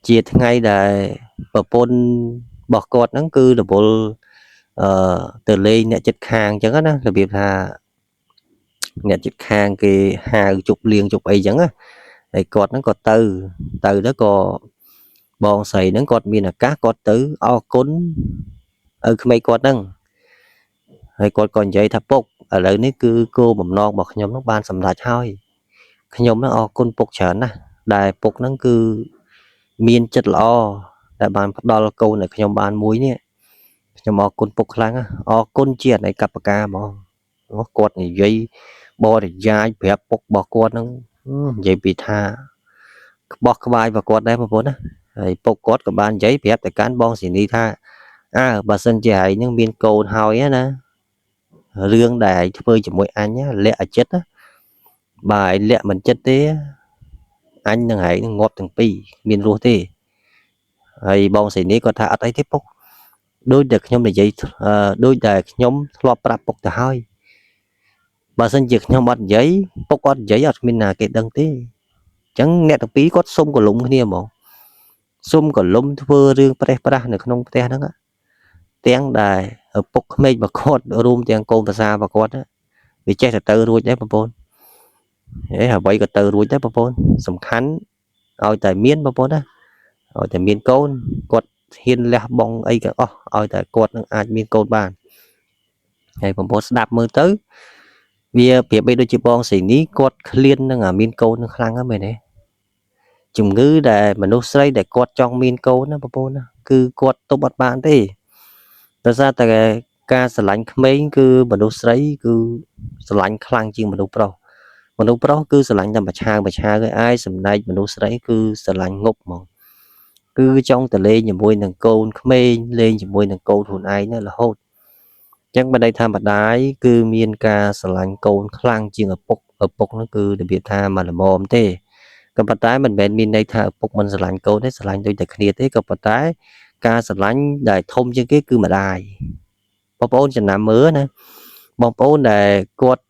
ជាថ្ងៃដែលប្រពន្ធរបស់គាត់ហ្នឹងគឺរវល់ទៅលេងអ្នកចិត្តខាងអញ្ចឹងណារបៀបថាអ្នកចិត្តខាងគេហៅជប់លៀងជប់អីអញ្ចឹងណាហើយគាត់ហ្នឹងក៏ទៅក៏បងស្រីហ្នឹងគាត់មានឱកាសគាត់ទៅអរគុណឲ្យក្មេងគាត់ហ្នឹងហើយគាត់ក៏និយាយថាពុកឥឡូវនេះគឺគោលបំណងរបស់ខ្ញុំហ្នឹងបានសម្រេចហើយខ្ញុំហ្នឹងអរគុណពុកច្រើនណាស់ដែលពុកហ្នឹងគឺមានចិត្តល្អដែលបានផ្ដល់កូនឲ្យខ្ញុំបានមួយនេះខ្ញុំអរគុណពុកខ្លាំងណាស់អរគុណជាអនេកប្បការហ្មងគាត់និយាយបរិយាយប្រាប់ពុករបស់គាត់ហ្នឹងនិយាយពីថាក្បោះក្បាយរបស់គាត់ដែរបងប្អូនណាហើយពុកគាត់ក៏បាននិយាយប្រាប់ទៅកាន់បងស៊ីនីថាបើសិនជាឯងនឹងមានកូនហើយណារឿងដែលឯងធ្វើជាមួយអញលាក់ឲ្យចិត្តណាបើឯងលាក់មិនចិត្តទេអញនឹងឯងងាប់ទាំងពីរមានរស់ទេហើយបងស៊ីនីគាត់ថាអត់អីទេពុកដូចតែខ្ញុំនិយាយដូចតែខ្ញុំធ្លាប់ប្រាប់ពុកទៅហើយបើសិនជាខ្ញុំអត់និយាយពុកអត់និយាយអត់មានណាគេដឹងទេអញ្ចឹងអ្នកទាំងពីរគាត់សុំកលុំគ្នាហ្មងសុំកលុំធ្វើរឿងប្រេះប្រាស់នៅក្នុងផ្ទះហ្នឹងទាំងដែលឪពុកក្មេករបស់គាត់រួមទាំងកូនប្រសារបស់គាត់វាចេះតែទៅរួចដែរបងប្អូនអ្វីក៏ទៅរួចដែរបងប្អូនសំខាន់ឲ្យតែមានបងប្អូនណាឲ្យតែមានកូនគាត់ហ៊ានលះបង់អីក៏អស់ឲ្យតែគាត់នឹងអាចមានកូនបានហើយបងប្អូនស្ដាប់មើលទៅវាប្រៀបបីដូចជាបងស្រីនេះគាត់ឃ្លាននឹងមានកូននឹងខ្លាំងហ្នឹងមែនទេជំងឺដែលមនុស្សស្រីដែលគាត់ចង់មានកូនណាបងប្អូនណាគឺគាត់ទប់អត់បានទេដោយសារតែការស្រឡាញ់ក្មេងគឺមនុស្សស្រីគឺស្រឡាញ់ខ្លាំងជាងមនុស្សប្រុសគឺស្រឡាញ់តែមួយឆាវឯអាយសម្ដេចមនុស្សស្រីគឺស្រឡាញ់ងប់ហ្មងគឺចង់ទៅលេងជាមួយនឹងកូនក្មេងលេងជាមួយនឹងកូនខ្លួនឯងណារហូតអញ្ចឹងបើន័យថាម្ដាយគឺមានការស្រឡាញ់កូនខ្លាំងជាងឪពុកហ្នឹងគឺរបៀបថាមិនល្មមទេក៏ប៉ុន្តែមិនមែនមានន័យថាឪពុកមិនស្រឡាញ់កូនទេស្រឡាញ់ដូចតែគ្នាទេក៏ប៉ុន្តែការស្រឡាញ់ដែលធំជាងគេគឺម្ដាយបងប្អូនចំណាំមើលណាបងប្អូនដែលគាត់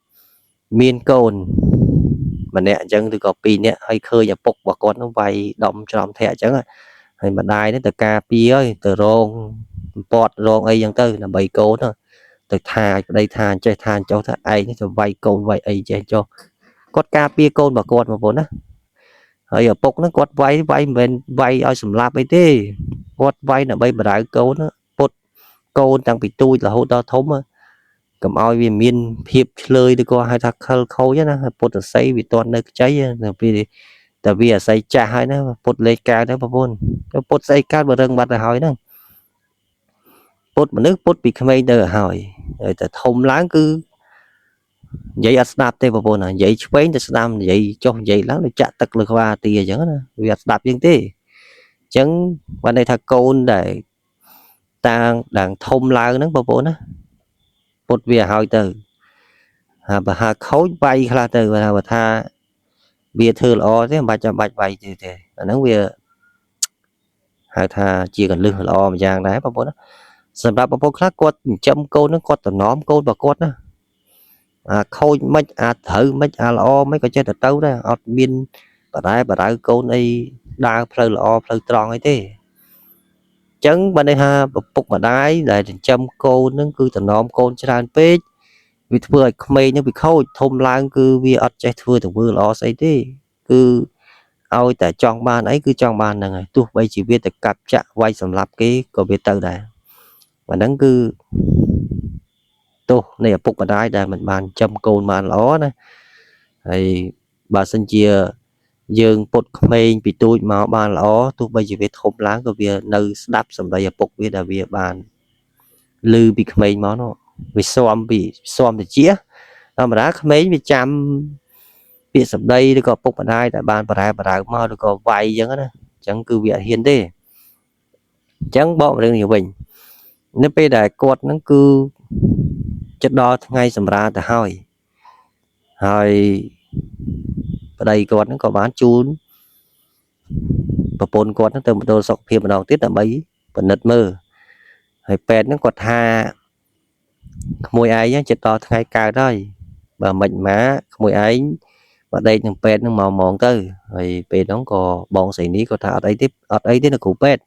មានកូនម្នាក់អញ្ចឹងឬក៏ពីរនាក់ហើយឃើញឪពុករបស់គាត់នោះវាយដំច្រំធាក់អញ្ចឹងហើយម្ដាយនេះទៅការពារហើយទៅរងពាត់រងអីអញ្ចឹងទៅដើម្បីកូនទៅថាប្តីថាចេះថាចុះថាឯងនេះទៅវាយកូនវាយអីចេះចុះគាត់ការពារកូនរបស់គាត់បងប្អូនណាហើយឪពុកហ្នឹងគាត់វាយមិនមែនវាយឲ្យសម្លាប់អីទេគាត់វាយដើម្បីបដៅកូនពុតកូនតាំងពីទូចរហូតដល់ធំកុំឲ្យវាមានភាពឆ្លើយឬក៏ហៅថាខលខូចណាពុទ្ធស័យវាតន់នៅខ្ចីទៅពីតែវាអាស្រ័យចាស់ហើយណាពុទ្ធលេខកើតហ្នឹងបងប្អូនពុទ្ធស្អីកើតបើរឹងបាត់ទៅហើយហ្នឹងពុទ្ធមនុស្សពុទ្ធពីក្មេងទៅហើយតែធំឡើងគឺនិយាយអត់ស្ដាប់ទេបងប្អូននិយាយឆ្វេងទៅស្ដាំនិយាយចុះនិយាយឡើងទៅចាក់ទឹកលើក្បាលទីអញ្ចឹងណាវាអត់ស្ដាប់យើងទេអញ្ចឹងបានន័យថាកូនដែលតាំងធំឡើងហ្នឹងបងប្អូនណាពុតវាឲ្យទៅបើហាខូចវាយខ្លះទៅបើថាវាធ្វើល្អទេមិនបាច់ចាំបាច់វាយទេអាហ្នឹងវាហៅថាជាកលឹះល្អមួយយ៉ាងដែរបងប្អូនណាសម្រាប់បងប្អូនខ្លះគាត់ចិញ្ចឹមកូនហ្នឹងគាត់តំណកូនរបស់គាត់ណាខូចមិនត្រូវមិនល្អមិនក៏ចេះទៅដែរអត់មានបដៅកូនអីដើរផ្លូវល្អផ្លូវត្រង់អីទេអញ្ចឹងបើន័យថាឪពុកម្ដាយដែលចិញ្ចឹមកូនហ្នឹងគឺតំណកូនច្រើនពេកវាធ្វើឲ្យក្មេងហ្នឹងវាខូចធំឡើងគឺវាអត់ចេះធ្វើទៅធ្វើល្អស្អីទេគឺឲ្យតែចង់បានអីគឺចង់បានហ្នឹងហើយទោះបីជាវាទៅកាប់ចាក់វាយសម្លាប់គេក៏វាទៅដែរអាហ្នឹងគឺទោសនៃឪពុកម្ដាយដែលមិនបានចិញ្ចឹមកូនបានល្អណាហើយបើសិនជា dương bột mây bị tôi mà bàn ló tôi bây giờ về thôm láng của việc nơi đáp sầm đây bột việc là việc bàn lư bị mây mà nó bị xóm thì chia mà đã mấy bị chăm việc sầm đây thì có bột bàn ai tại bàn bà mà được có vay chẳng á chẳng cứ việc hiền thế chẳng bỏ được nhiều bình nếu bây đại cột nó cứ chất đo ngay sầm ra tại hỏi ở đây cột nó có bán chun và bồn cột nó từ một đồ sọc phim đầu tiết là mấy và nật mơ hay pet nó cột ha mùi ấy nhá chất đo ngay cao thôi và mình má mùi ấy và đây thằng pet nó màu mòn tới rồi về nó có bọn xì ní có thả ở đây tiếp ở ấy thế là cụ pet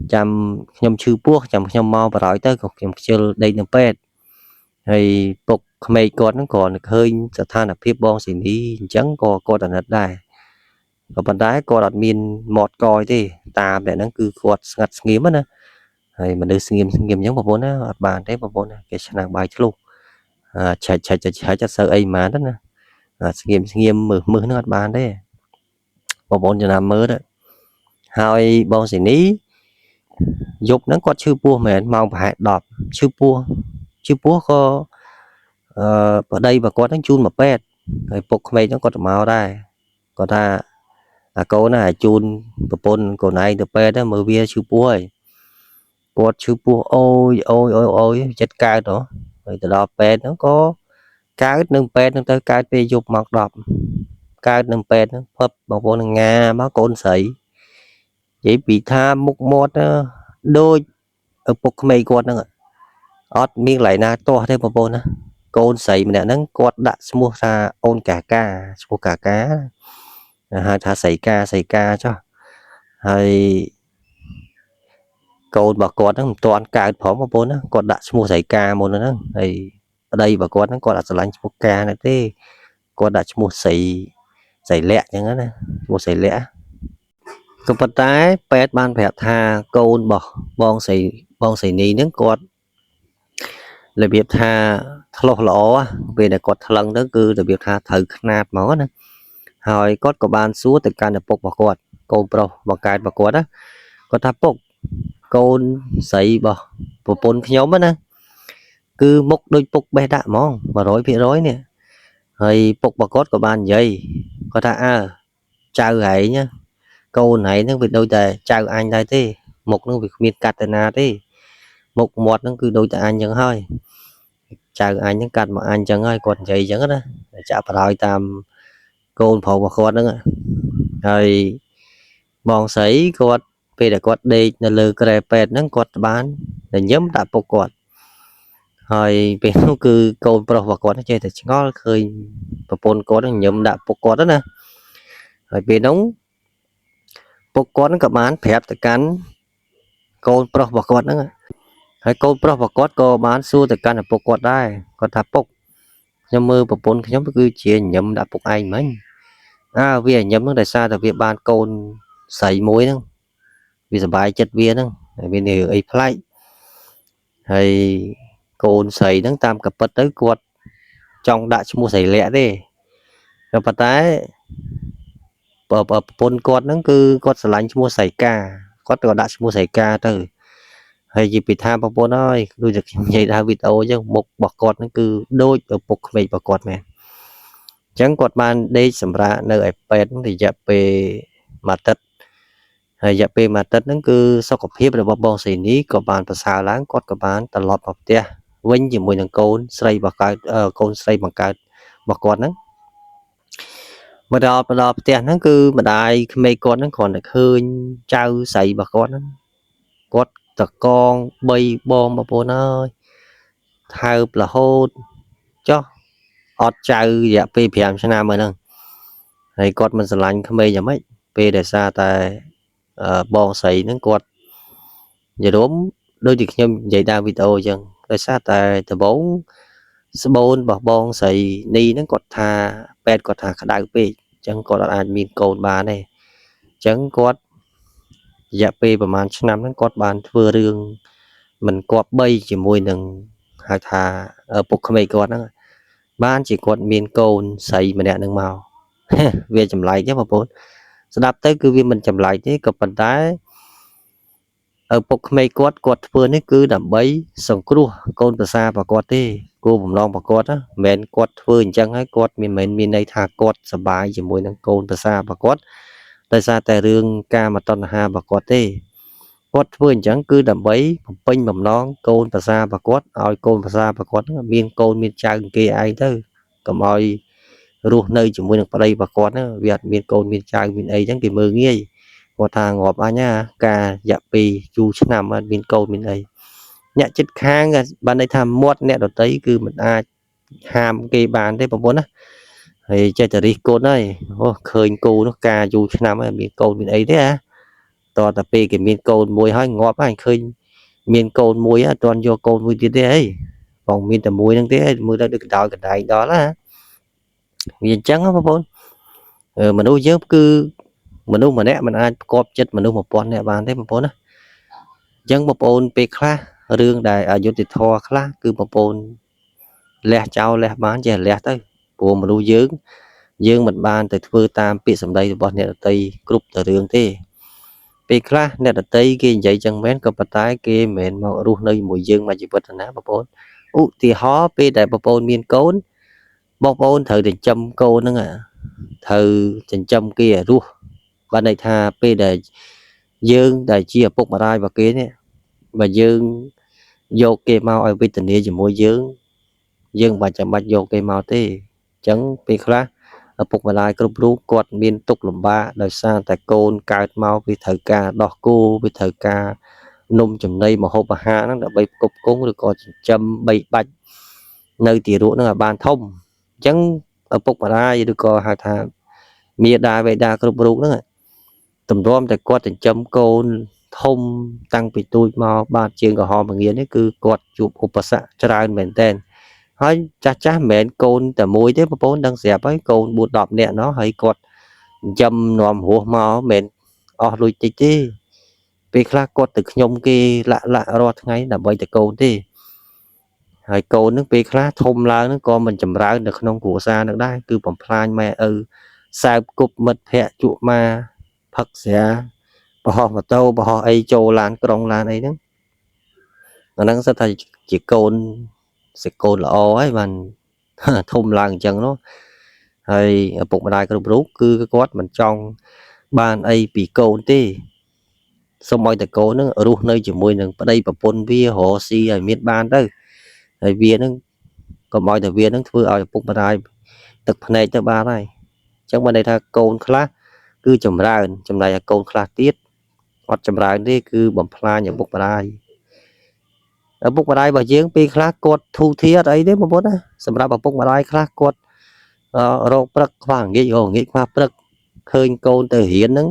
chăm nhom chư buộc chăm nhom mau và nói tới còn chơi đây thằng pet hay bục mày con nó còn hơi sẽ than là phía bon xì ní chẳng có đợt nật đây và bạn đái có đặt min một coi thì ta để nó cứ quạt ngặt nghiêm á hay mà đưa nghiêm giống một vốn á bàn đấy một vốn cái năng bài luôn chạy cho sợ ấy mà đó nè nghiêm mưa mưa nó bàn đấy một vốn cho làm mưa đó hai bon xì ní dục nó có chư bua mẹ mong phải đọp chư bua có ở đây và có đánh chun một pet rồi bục mày nó có màu đây có ta cô này chun bồn cô này được pet đó mở bia chư bua quạt chư bua ôi chết cay đó rồi từ đó pet nó có cái nâng pet nó tới cái pe dục mặc đọp cái nâng pet nó phấp bảo bồn nga má côn sấy chỉ bị tha mục một đôi ở bục mày quạt nữa ót miếng lại na to thêm một bồn côn sấy mình đã nâng quạt đã mua ra ôn cả cá hai thả sấy ca cho hay côn bà con nó toàn cả phó một bồn còn đã mua sấy ca một nữa thì ở đây bà con nó còn đã lạnh mua ca này thế còn đã mua sấy lẹ như thế này mua sấy lẹ còn phần trái pet ban phèo tha côn bong sấy ní nước còn là việc tha lỗ về để còn lần đó cứ là việc tha thử nạp máu nè hỏi có ban xuống từ can được bọc quạt côn pro bằng cái bọc quạt đó có tháp bọc côn sấy bò bộ pôn nhóm á cứ mốc đôi bọc bé đạ mong và rối phía rối nè rồi bọc bọc quạt của ban vậy có thà chào hãy nhá câu này nó việc đôi tề chào anh đây thế một nó việc miệt katana thế một nó cứ đôi tề anh chẳng thôi chào anh những cạnh mà anh chẳng ơi còn vậy chẳng đó chả phải tam côn phổ và con nữa rồi bọn sấy quạt về để quạt đi là lừa cái pet nó quạt bán để nhóm đã bộ quạt rồi về nó cứ côn pro và quạt nó chơi thì có khơi và pôn có nó nhóm đã bộ quạt đó nè rồi về nóng bộ quạt nó các bán phép tại cắn côn pro và quạt nữa hay côn pro và quạt có bán xua tại cắn là bộ quạt đây còn tháp bốc nhưng mơ và pôn nhóm cứ chia nhóm đã bộ anh mấy vì nhóm nó tại sao là việc ban côn sấy muối đó vì giờ bài chất viên đó bên này ấy play hay côn sấy nó tam cặp bật tới quạt trong đã mua sấy lẹ đi rồi bắt tay ở pôn quạt nó cứ quạt lạnh mua sấy ca quạt còn đã mua sấy ca từ hay gì bị tham bao nói đôi được vậy ra video chứ một bọc quạt nó cứ đôi ở bọc vậy bọc quạt mẹ chẳng quạt ban đây sầm ra nơi pet thì dẹp về mặt đất hay dẹp về mặt đất nó cứ sau cặp hiệp rồi bong xì ní có bàn và xào láng quạt có bàn tạt lọt vào tia vinh chỉ mùi thằng côn xây bằng cái côn xây bằng cái bọc quạt nó mà đọc tiền nó cứ mà đại mấy con nó còn được hơn trao xây bọc quạt nó quạt tờ con bay bom mà bố nó thay là hôn cho ọt trao dạ phê phèm cho nam rồi nè hay quạt mình sẽ lạnh không bây giờ mấy phê để xa tại bong sấy nó quạt giờ đúng đôi việc nhâm vậy đa video chân tại sao tại từ bốn bôn và bong sấy ni nó quạt tha pet quạt tha đại phê chẳng có là anh min cồn bà này chẳng quạt dạ phêประมาณ năm nó quạt bàn vừa đường mình quạt bay chỉ mùi đừng hai thà ở bục không quạt đó ban chỉ quạt miền cồn sấy mà đẻ đừng màu វាចម្លែកទេបងប្អូនស្ដាប់ទៅគឺវាមិនចម្លែកទេក៏ប៉ុន្តែឪពុកក្មេងគាត់ធ្វើនេះគឺដើម្បីសង្គ្រោះកូនប្រសារបស់គាត់ទេគោលបំណងរបស់គាត់ណាមិនមែនគាត់ធ្វើអញ្ចឹងហើយគាត់មានន័យថាគាត់សប្បាយជាមួយនឹងកូនប្រសារបស់គាត់ដោយសារតែរឿងកាមតណ្ហារបស់គាត់ទេគាត់ធ្វើអញ្ចឹងគឺដើម្បីបំពេញបំណងកូនប្រសារបស់គាត់ឲ្យកូនប្រសារបស់គាត់មានកូនមានចៅគេឯងទៅកុំឲ្យរស់នៅជាមួយនឹងប្តីរបស់គាត់ណាវាអត់មានកូនមានចៅមានអីអញ្ចឹងគេមើលងាយគាត់ថាងាប់អញណាការរយៈពេលយូរឆ្នាំអត់មានកូនមានអីអ្នកចិត្តខាងបានន័យថាមាត់អ្នកដតីគឺមិនអាចហាមគេបានទេបងប្អូនណាហើយចេះតែរិះគន់ហើយអូឃើញគូនោះការយូរឆ្នាំហើយមានកូនមានអីទេហ៎តើតែពេលគេមានកូនមួយហើយងាប់ហើយឃើញមានកូនមួយអត់ទាន់យកកូនមួយទៀតទេអីបងមានតែមួយហ្នឹងទេមើលទៅដូចកដោយកណ្ដែងដល់ណាវាអញ្ចឹងបងប្អូនមនុស្សយើងគឺមនុស្សម្នាក់មិនអាចផ្គប់ចិត្តមនុស្ស1000នាក់បានទេបងប្អូនណាអញ្ចឹងបងប្អូនពេលខ្លះរឿងដែលអយុត្តិធម៌ខ្លះគឺបងប្អូនលះចោលលះបានចេះលះទៅព្រោះមនុស្សយើងមិនបានទៅធ្វើតាមពាក្យសម្ដីរបស់អ្នកដទៃគ្រប់តែរឿងទេពេលខ្លះអ្នកដទៃគេនិយាយចឹងមែនក៏ប៉ុន្តែគេមិនមែនមករស់នៅជាមួយយើងមួយជីវិតណាបងប្អូនឧទាហរណ៍ពេលដែលបងប្អូនមានកូនបងប្អូនត្រូវចិញ្ចឹមកូនហ្នឹងត្រូវចិញ្ចឹមគេឲ្យរស់បានន័យថាពេលដែលយើងដែលជាឪពុកម្ដាយរបស់គេនេះបើយើងយកគេមកឲ្យវេទនាជាមួយយើងមិនចាំបាច់យកគេមកទេអញ្ចឹងពេលខ្លះឪពុកម្ដាយគ្រប់រូបគាត់មានទុក្ខលំបាកដោយសារតែកូនកើតមកវាត្រូវការដោះគោវាត្រូវការនំចំណីម្ហូបអាហារហ្នឹងដើម្បីផ្គប់ផ្គង់ឬក៏ចិញ្ចឹមបីបាច់នៅទីរក់ហ្នឹងឲ្យបានធំអញ្ចឹងឪពុកម្ដាយឬក៏ហៅថាមាតាបិតាគ្រប់រូបហ្នឹងទម្រាំតែគាត់ចិញ្ចឹមកូនធំតាំងពីទូចមកបាទជើងក្រហមពងានេះគឺគាត់ជួបឧបសគ្គច្រើនមែនតើហើយចាស់មិនមែនកូនតែមួយទេបងប្អូនដឹងស្រាប់ហើយកូន4 10នាក់ណោះហើយគាត់ចិញ្ចឹមនាំរស់មកមិនមែនអស់លុយតិចទេពេលខ្លះគាត់ទៅខ្ញុំគេលាក់រាល់ថ្ងៃដើម្បីតែកូនទេហើយកូននឹងពេលខ្លះធំឡើងនឹងក៏មិនចម្រើននៅក្នុងគ្រួសារនឹងដែរគឺបំផ្លាញម៉ែឪសើបគប់មិត្តភ័ក្តិជក់មកផឹកស្រាបរោះម៉ូតូបរោះអីចូលឡានក្រុងឡានអីហ្នឹងអាហ្នឹងសិតថាជាកូនល្អហើយបានធំឡើងអញ្ចឹងនោះហើយឪពុកម្ដាយគ្រប់រូបគឺគាត់មិនចង់បានអីពីកូនទេសូមឲ្យតែកូននឹងរស់នៅជាមួយនឹងប្តីប្រពន្ធវារកស៊ីឲ្យមានបានទៅហើយវានឹងកុំឲ្យតែវានឹងធ្វើឲ្យឪពុកម្ដាយទឹកភ្នែកទៅបានហើយអញ្ចឹងបានន័យថាកូនខ្លះគឺចម្រើនចំណែកឲ្យកូនខ្លះទៀតអត់ចម្រើនទេគឺបំផ្លាញឪពុកម្ដាយរបស់យើងពេលខ្លះគាត់ធូរធារអត់អីទេបងប្អូនណាសម្រាប់ឪពុកម្ដាយខ្លះគាត់រកព្រឹកខ្វះងាយខ្វះព្រឹកឃើញកូនទៅរៀនហ្នឹង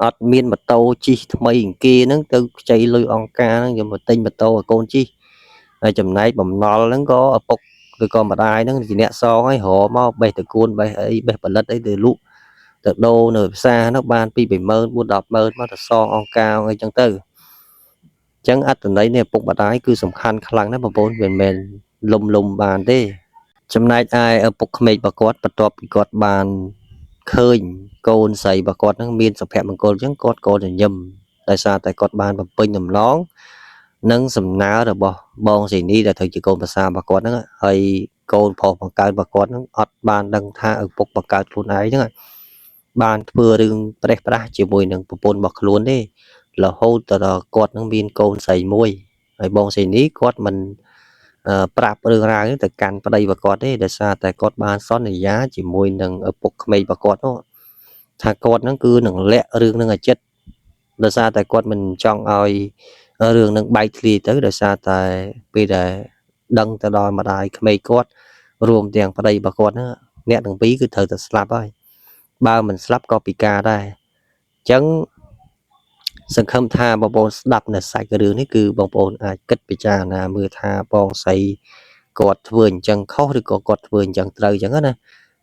អត់មានម៉ូតូជិះថ្មីគេហ្នឹងទៅខ្ចីលុយអង្គការហ្នឹងយកមកទិញម៉ូតូឲ្យកូនជិះហើយចំណែកបំណុលហ្នឹងក៏ឪពុកឬក៏ម្ដាយហ្នឹងជាអ្នកសងឲ្យរកមកបេះតកួនបេះអីបេះផលិតអីទៅលក់ទៅដូរនៅផ្សារហ្នឹងបានពី 20000 4 100000មកទៅសងអង្គការអីចឹងទៅអញ្ចឹងអត្ថន័យនៃឪពុកម្ដាយគឺសំខាន់ខ្លាំងណាស់បងប្អូនមិនមែនលំបានទេចំណែកឯឪពុកក្មេករបស់គាត់បន្ទាប់ពីគាត់បានឃើញកូនស្រីរបស់គាត់ហ្នឹងមានសុភមង្គលអញ្ចឹងគាត់ក៏ញញឹមដោយសារតែគាត់បានបំពេញដំណងនិងសំណើរបស់បងសេនីដែលត្រូវជាកូនប្រសារបស់គាត់ហ្នឹងហើយកូនប្រុសបង្កើតរបស់គាត់ហ្នឹងអត់បានដឹងថាឪពុកបង្កើតខ្លួនឯងហ្នឹងបានធ្វើរឿងប្រេះប្រាស់ជាមួយនឹងប្រពន្ធរបស់ខ្លួនទេរហូតដល់គាត់នឹងមានកូនស្រីមួយហើយបងសេនីគាត់មិនប្រាប់រឿងរ៉ាវទៅកាន់ប្តីរបស់គាត់ទេដោយសារតែគាត់បានសន្យាជាមួយនឹងឪពុកក្មេករបស់គាត់នោះថាគាត់នឹងគឺនឹងលាក់រឿងនឹងឲ្យចិត្តដោយសារតែគាត់មិនចង់ឲ្យរឿងនឹងបែកធ្លាយទៅដោយសារតែពេលដែលដឹងទៅដល់ម្ដាយក្មេកគាត់រួមទាំងប្តីរបស់គាត់ហ្នឹងអ្នកទាំងពីរគឺត្រូវតែស្លាប់ហើយបើមិនស្លាប់ក៏ពិការដែរអញ្ចឹងសង្ឃឹមថាបងប្អូនស្ដាប់នៅសាច់រឿងនេះគឺបងប្អូនអាចគិតពិចារណាមើលថាបងស្រីគាត់ធ្វើអញ្ចឹងខុសឬក៏គាត់ធ្វើអញ្ចឹងត្រូវអញ្ចឹងណា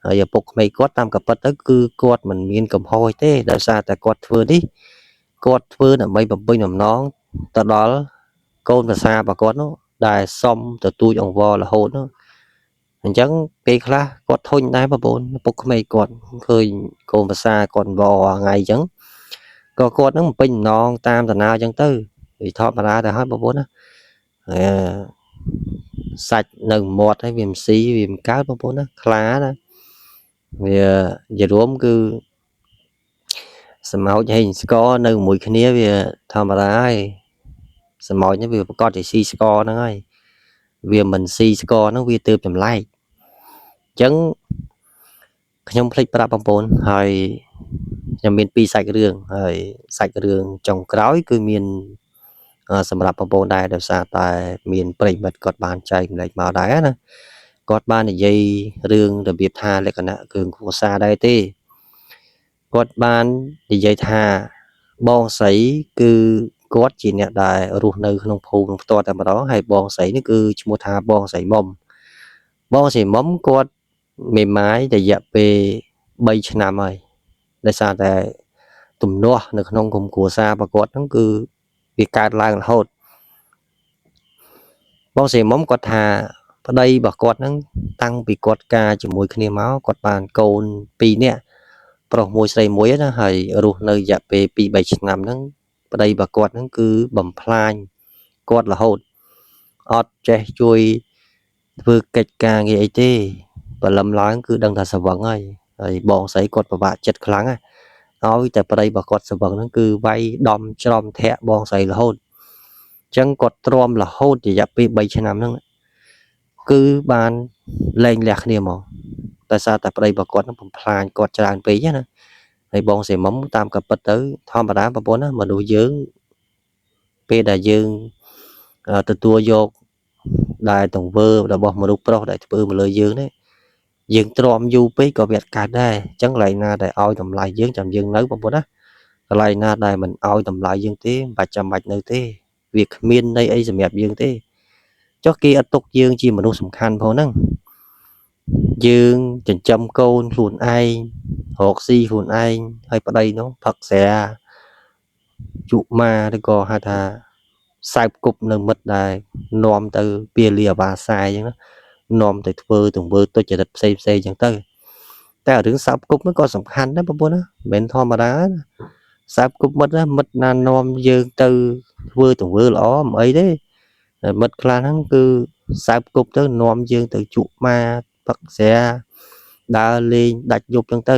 ហើយឪពុកក្មេកគាត់តាមកាពិតទៅគឺគាត់មិនមានកំហុសទេដោយសារតែគាត់ធ្វើនេះគាត់ធ្វើដើម្បីបំពេញបំណងទៅដល់កូនប្រសារបស់គាត់នោះដែលសុំទទូចអង្វររហូតនោះ អញ្ចឹងពេលខ្លះគាត់ធុញដែរបងប្អូនពុកក្មេងគាត់ឃើញកូនប្រសាគាត់វថ្ងៃអញ្ចឹងក៏គាត់នឹងពេញម្ដងតាមតាណាអញ្ចឹងទៅវាធម្មតាទៅហើយបងប្អូនណាសាច់នៅមាត់ហើយវាមិនស៊ីវាមិនកើតបងប្អូនណាខ្លាណាវាជារួមគឺសម្ោចហើយស្ករនៅមួយគ្នាវាធម្មតាហើយសម្ោចនេះវាប្រកាសជាស៊ីស្ករហ្នឹងហើយវាមិនស៊ីស្ករហ្នឹងវាទើបចម្លែកអញ្ចឹងខ្ញុំភ្លេចប្រាប់បងប្អូនហើយខ្ញុំមាន2សាច់រឿងហើយសាច់រឿងចុងក្រោយគឺមានសម្រាប់បងប្អូនដែរដោយសារតែមានប្រិមិត្តគាត់បានចែកម្លែកមកដែរណាគាត់បាននិយាយរឿងរបៀបថាលក្ខណៈគ្រឿងគ្រួសារដែរទេគាត់បាននិយាយថាបងស្រីគឺគាត់ជាអ្នកដែលរស់នៅក្នុងភូមិផ្ទាល់តែម្ដងហើយបងស្រីនេះគឺឈ្មោះថាបងស្រីមុំគាត់មេម៉ាយរយៈពេល3ឆ្នាំហើយដោយសារតែទំនាស់នៅក្នុងក្រុមគ្រួសាររបស់គាត់ហ្នឹងគឺវាកើតឡើងរហូតបងស្រីមុំគាត់ថាប្តីរបស់គាត់ហ្នឹងតាំងពីគាត់ការជាមួយគ្នាមកគាត់បានកូន2នាក់ប្រុសមួយស្រីមួយណាហើយរស់នៅរយៈពេល 2-3 ឆ្នាំហ្នឹងប្តីរបស់គាត់ហ្នឹងគឺបំផ្លាញគាត់រហូតអត់ចេះជួយធ្វើកិច្ចការងារអីទេបលឹមឡើងគឺដឹងថាស្វឹងហើយបងស្រីគាត់ពិបាកចិត្តខ្លាំងណាឲ្យតែប្តីរបស់គាត់ស្វឹងហ្នឹងគឺវាយដំច្រំធាក់បងស្រីរហូតអញ្ចឹងគាត់ទ្រាំរហូតរយៈពេល3ឆ្នាំហ្នឹងគឺបានលែងលះគ្នាមកតែសារតែប្តីរបស់គាត់ហ្នឹងបំផ្លាញគាត់ច្រើនពេកណាហើយបងស្រីមុំតាមក៏ពិតទៅធម្មតាបងប្អូនណាមនុស្សយើងពេលដែលយើងទទួលយកដែលទង្វើរបស់មនុស្សប្រុសដែលធ្វើមកលើយើងនេះយើងទ្រាំយូរពេកក៏វាកើតដែរអញ្ចឹងកន្លែងណាដែលឲ្យតម្លៃយើងចាំយើងនៅបងប្អូនណាកន្លែងណាដែលមិនឲ្យតម្លៃយើងទេមិនបាច់ចាំបាច់នៅទេវាគ្មានន័យអីសម្រាប់យើងទេចុះគេអត់ទុកយើងជាមនុស្សសំខាន់ផងហ្នឹងយើងចិញ្ចឹមកូនខ្លួនឯងរកស៊ីខ្លួនឯងហើយប្តីនោះផឹកស្រាជក់ម៉ាឬក៏ហៅថាសើបគប់នៅមិត្តដែលនាំទៅពាលីអាវ៉ាសាយអញ្ចឹងណានាំទៅធ្វើទង្វើទុច្ចរិតផ្សេងអញ្ចឹងទៅតែរឿងសើបគប់នោះក៏សំខាន់ដែរបងប្អូនណាមិនមែនធម្មតាណាសើបគប់មិត្តណាមិត្តណានាំយើងទៅធ្វើទង្វើល្អមិនអីទេមិត្តខ្លះហ្នឹងគឺសើបគប់ទៅនាំយើងទៅជក់ម៉ាផឹកស្រាដើរលេងដាច់យប់អញ្ចឹងទៅ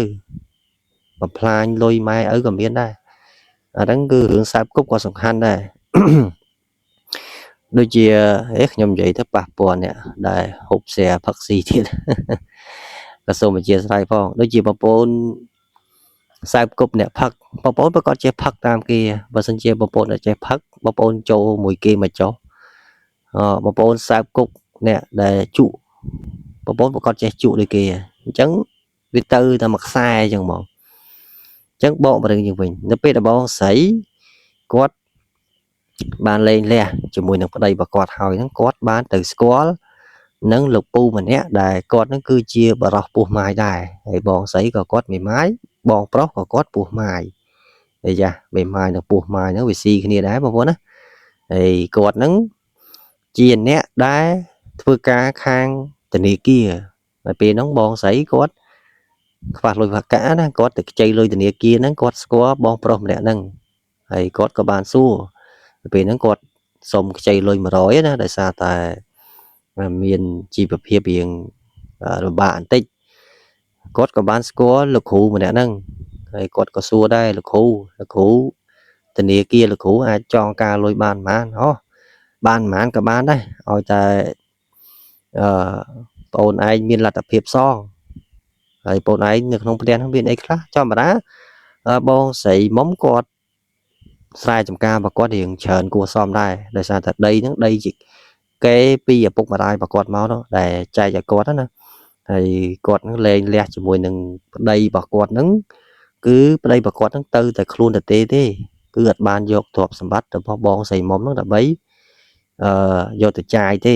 បំផ្លាញលុយម៉ែឪក៏មានដែរអាហ្នឹងគឺរឿងសើបគប់ក៏សំខាន់ដែរដូចជាខ្ញុំនិយាយទៅប៉ះពាល់អ្នកដែលហូបស្រាផឹកស៊ីទៀតក៏សូមអធិស្ឋានផងដូចជាបងប្អូនសើបគប់អ្នកផឹកបងប្អូនប្រកាសចេះផឹកតាមគេបើសិនជាបងប្អូនអត់ចេះផឹកបងប្អូនចូលមួយគេមកចុះបងប្អូនសើបគប់អ្នកដែលជក់បងប្អូនប្រកាសចេះជក់ដូចគេអញ្ចឹងវាទៅតែមួយខ្សែអញ្ចឹងហ្មងអញ្ចឹងបកបរឿងជាងវិញនៅពេលដែលបងស្រីគាត់បានលែងលះជាមួយនឹងប្តីរបស់គាត់ហើយហ្នឹងគាត់បានទៅស្គាល់នឹងលោកពូម្នាក់ដែលគាត់ហ្នឹងគឺជាបរោះពោះម៉ាយដែរហើយបងស្រីក៏គាត់មេម៉ាយបងប្រុសក៏គាត់ពោះម៉ាយហើយចាមេម៉ាយនិងពោះម៉ាយហ្នឹងវាស៊ីគ្នាដែរបងប្អូនណាហើយគាត់ហ្នឹងជាអ្នកដែលធ្វើការខាងធនាគារហើយពេលហ្នឹងបងស្រីគាត់ខ្វះលុយផាកាណាគាត់ទៅខ្ចីលុយធនាគារហ្នឹងគាត់ស្គាល់បងប្រុសម្នាក់ហ្នឹងហើយគាត់ក៏បានសួរពេលហ្នឹងគាត់សុំខ្ចីលុយ100ណាដោយសារតែមានជីវភាពរៀងលំបាកបន្តិចគាត់ក៏បានស្គាល់លោកគ្រូម្នាក់ហ្នឹងហើយគាត់ក៏សួរដែរលោកគ្រូធនាគារលោកគ្រូអាចចងការលុយបានប៉ុន្មានក៏បានដែរឲ្យតែបងឯងមានលទ្ធភាពសងហើយបងឯងនៅក្នុងផ្ទះហ្នឹងមានអីខ្លះធម្មតាបងស្រីមុំគាត់ស្រែចម្ការរបស់គាត់រៀងច្រើនគួរសមដែរដោយសារតែដីហ្នឹងដីជាគេពីឪពុកម្ដាយរបស់គាត់មកនោះដែលចែកឲ្យគាត់ណាហើយគាត់នឹងលែងលះជាមួយនឹងប្តីរបស់គាត់ហ្នឹងគឺប្តីរបស់គាត់ហ្នឹងទៅតែខ្លួនទេគឺអត់បានយកទ្រព្យសម្បត្តិរបស់បងស្រីមុំហ្នឹងដើម្បីយកទៅចាយទេ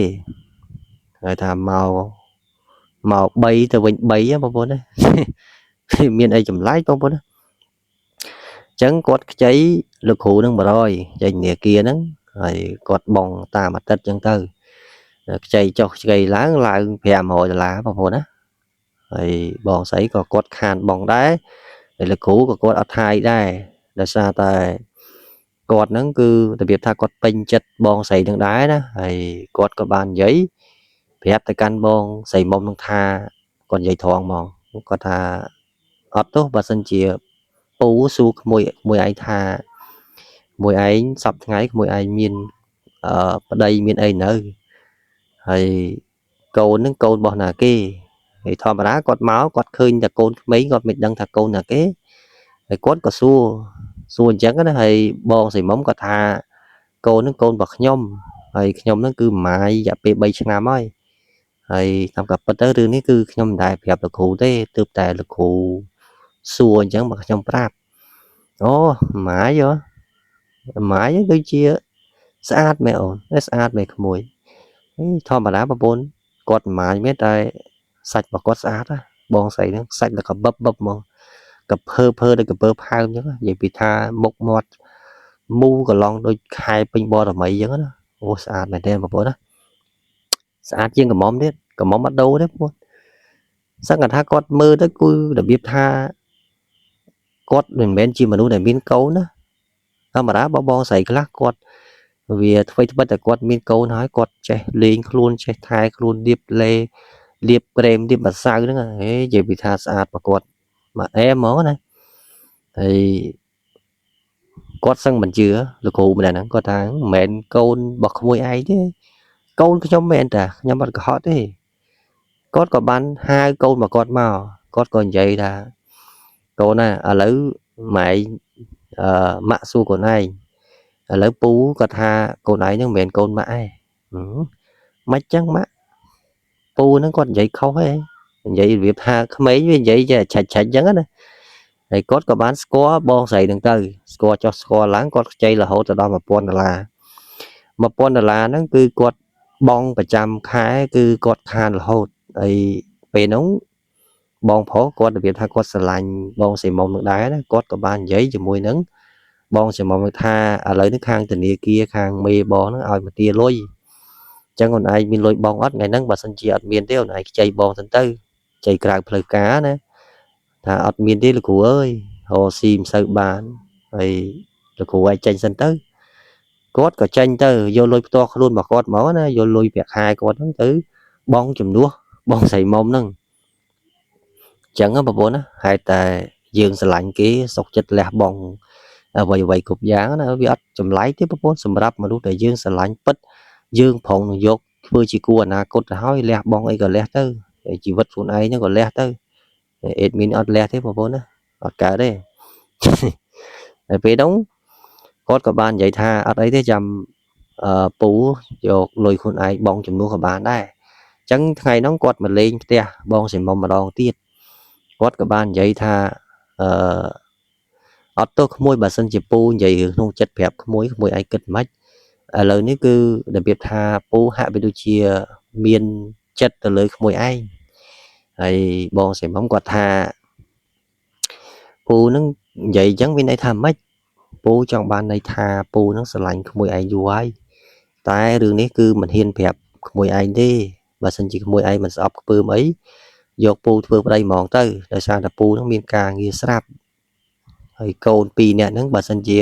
ហើយថាមក3ទៅវិញ3បងប្អូនណាមានអីចម្លែកបងប្អូនណាអញ្ចឹងគាត់ខ្ចីលោកគ្រូនឹង100ចេញធនាគារហ្នឹងហើយគាត់បងតាមអាទិត្យអញ្ចឹងទៅ chạy cho cây lá lại phèm hồi là bằng hồ đó thì bọn sấy có cột khàn bóng đá thì là cũ của cột ở thai đây là sao tại cột nó cứ đặc biệt tha cột pin chất bọn sấy đằng đá đó thì cột có bàn giấy phép tại căn bọn sấy mông đằng tha còn giấy thòng mong có tha ở tốt và sân chia bố su mùi mùi ai tha mùi ấy sập ngay mùi ai miên ở đây miên ấy nữa thì câu nó câu bọn là cái thì thò mà đá quạt máu quạt khơi là côn mấy quạt mình đang thật côn là cái thì quát có xua xua chẳng cái đó thì bon thì móng có tha côn nó côn bật nhom thì nhom nó cứ mãi dạ bị bay sang nam ấy thì tham gặp bất tới nó cứ nhom đại gặp được cụ thế từ tại là cụ xua chẳng bật nhom prap ó mãi vô mãi đôi chia sát mẹ ổn sát mẹ mùi thò mà đá bà bốn quạt mãi mấy tay sạch và quát sát á bon xây nó sạch là cả bấp bấp mà cặp phơ đây cặp phao nhá vậy bị tha một mọt mu cả lon đôi hai pin bo là mấy giống đó ô sạch này đem vào bữa đó sạch chiên cả móm bắt đầu đấy mua sáng ngày tha con mơ đó cứ để biết tha con mình bên chi mà nuôi để miên câu nữa mà đã bao bon xây cái lắc con vì thôi bắt đầu con miên câu nói con chạy liền luôn chạy thai luôn điệp lê điệp krem điệp bát sao nữa ấy vậy bị tha sạch và con mà em mó này thì có sang mình chưa lực cụ mình nè có tháng mẹn câu bật mùi ai chứ câu cái nhóm mẹn ta nhóm bật họ thế có bán hai câu mà con màu có còn vậy là câu nè ở lấy mày mạ su của này ở lấy pú có tha cô này nhưng mẹn câu mãi mắt trắng mắt pu nó còn vậy không ấy vậy việc tha mấy như vậy chứ chạch chạch trắng á thì có bán score bon xài đừng từ score cho score láng có chơi là hỗ trợ đó mà pon là nó cứ quạt bongประจำ khá cứ quạt khan là hốt ấy về nóng bong phó quạt đặc biệt thay quạt sờ lạnh bong xì mông nước đá đó quạt có bàn giấy cho mùi nắng bong xì mông nước tha ở lấy nước khang từ nia kia khang mê bong nó ai mà tia lôi chẳng còn ai mình lôi bong ớt ngày nắng bà sân chia ớt miền tiêu này chạy bong thân tư chạy cài phơi cá nè thà ớt miền tiêu là cụ ơi hồ xìm sợ bàn ấy là cụ ai tranh sân tư cốt có tranh tới vô lôi to luôn mà cốt máu nó vô lôi việc hai cốt nó tứ bong chùm đua bong xầy mông nâng chẳng có bà bố nó hai ta dương sẽ lạnh cái sọc chích lẹ bong vậy vậy cục giá nó bị ắt chùm lấy tiếp bà bố xùm rắp mà lúc để dương sẽ lạnh bích dương phòng dột vừa chỉ cua nà cốt hói lẹ bong ấy còn lẹ tới chỉ vật phụ ấy nó còn lẹ tới ít min ớt lẹ thế bà bố nó ớt cả đấy về đóng có các bạn vậy tha ở đấy thế chăm pú vô lùi khuôn ai bong chùm nuôi các bạn đây chẳng ngày nóng quạt mà lên tia bong sẽ mong mà đòn tiết quát các bạn vậy tha ở tôi môi bà sân chỉ pu vậy không chất phép môi ai kịch mách lờiนี้cứ đặc biệt tha pu hạ bên đôi chia miên chất từ lời môi ai hay bong sẽ mong quạt tha pu nó vậy chẳng bên này tham mách pu trong ban này tha pu nó sẽ lạnh môi ai dù ai tại đườngนี้คือmình hiền phép mùi ai đi và xin chỉ mùi ai mình sẽ ấp bơm ấy dọc pu vừa đây mòn tới tại sao là pu nó miên ca nghe sáp hay câu pi nè nó bà xin chỉ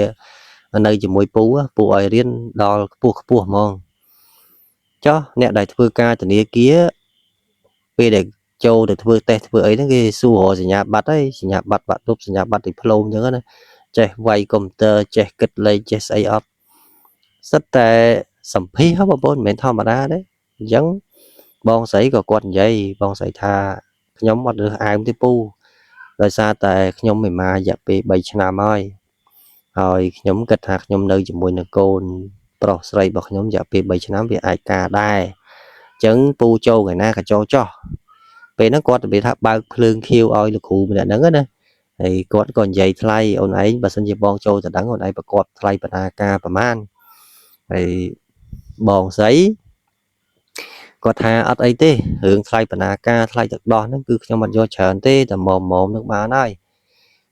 ở nơi chỉ mùi pu ai riêng đo pu mòn cho nè đại vừa ca từ nia kia về để châu để vừa tè vừa ấy nó cái su hồ gì nhà bắt ấy nhà bắt lúc nhà bắt thì plom nhớ này chạy quay computer chạy kịch lấy chạy say up rất tệ sầm phi hết bốn mẹ thao mà ra đấy giống bon sấy có quần dây bon sấy tha nhóm bắt được ai cũng tiếp pu rồi xa tại nhóm mình mà dẹp bị bảy năm ơi rồi nhóm kịch hạt nhóm nơi chụp mùi nè côn pro sấy bọc nhóm dẹp bị bảy năm bị ai cả đai chấn pu châu ngày na cả châu cho về nó có bị tháp bao lương khiêu oi là cụ mình đã nắng á thì có còn dây thay ôn ấy bà sinh dịp bon châu thì đắng ôn ấy bà quạt thay bà ca bà man thì bòn sấy có tha ở đây tê hướng thay bà ca thay được đo nó cứ trong mặt do chờ tê là mồm nước bà này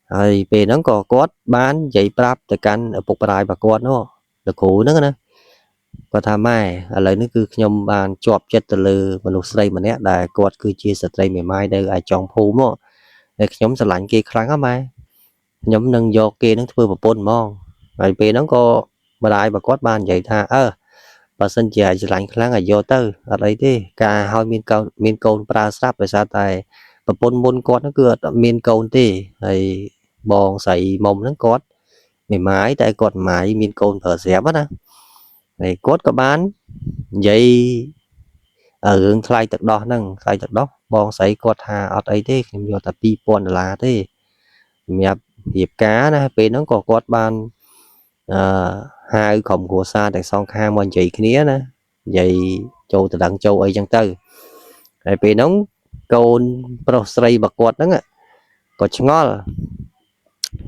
rồi về nó có quát bán dây prap từ căn ở phục bài bà quát nó là cụ nữa nè គាត់ថាម៉ែឥឡូវនេះគឺខ្ញុំបានជាប់ចិត្តទៅលើមនុស្សស្រីម្នាក់ដែលគាត់គឺជាស្ត្រីមេម៉ាយនៅឯចុងភូមិមកហើយខ្ញុំស្រឡាញ់គេខ្លាំងណាស់ម៉ែខ្ញុំនឹងយកគេនឹងធ្វើប្រពន្ធហ្មងហើយពេលហ្នឹងក៏ម្ដាយរបស់គាត់បាននិយាយថាបើសិនជាឯងស្រឡាញ់ខ្លាំងឲ្យយកទៅអត់អីទេការឲ្យមានកូនប្រើស្រាប់ដោយសារតែប្រពន្ធមុនគាត់ហ្នឹងគឺអត់មានកូនទេហើយបងស្រីមុំហ្នឹងគាត់មេម៉ាយតែគាត់ម៉ាយមានកូនប្រើស្រាប់ណាហើយគាត់ក៏បាននិយាយរឿងថ្លៃទឹកដោះហ្នឹងថ្លៃទឹកដោះបងស្រីគាត់ថាអត់អីទេខ្ញុំយកតែ$2000ទេសម្រាប់រៀបការណាពេលហ្នឹងក៏គាត់បានហៅក្រុមគ្រួសារទាំងសងខាងមកនិយាយគ្នាណានិយាយចូលតដឹងចូលអីចឹងទៅហើយពេលហ្នឹងកូនប្រុសស្រីរបស់គាត់ហ្នឹងក៏ឆ្ងល់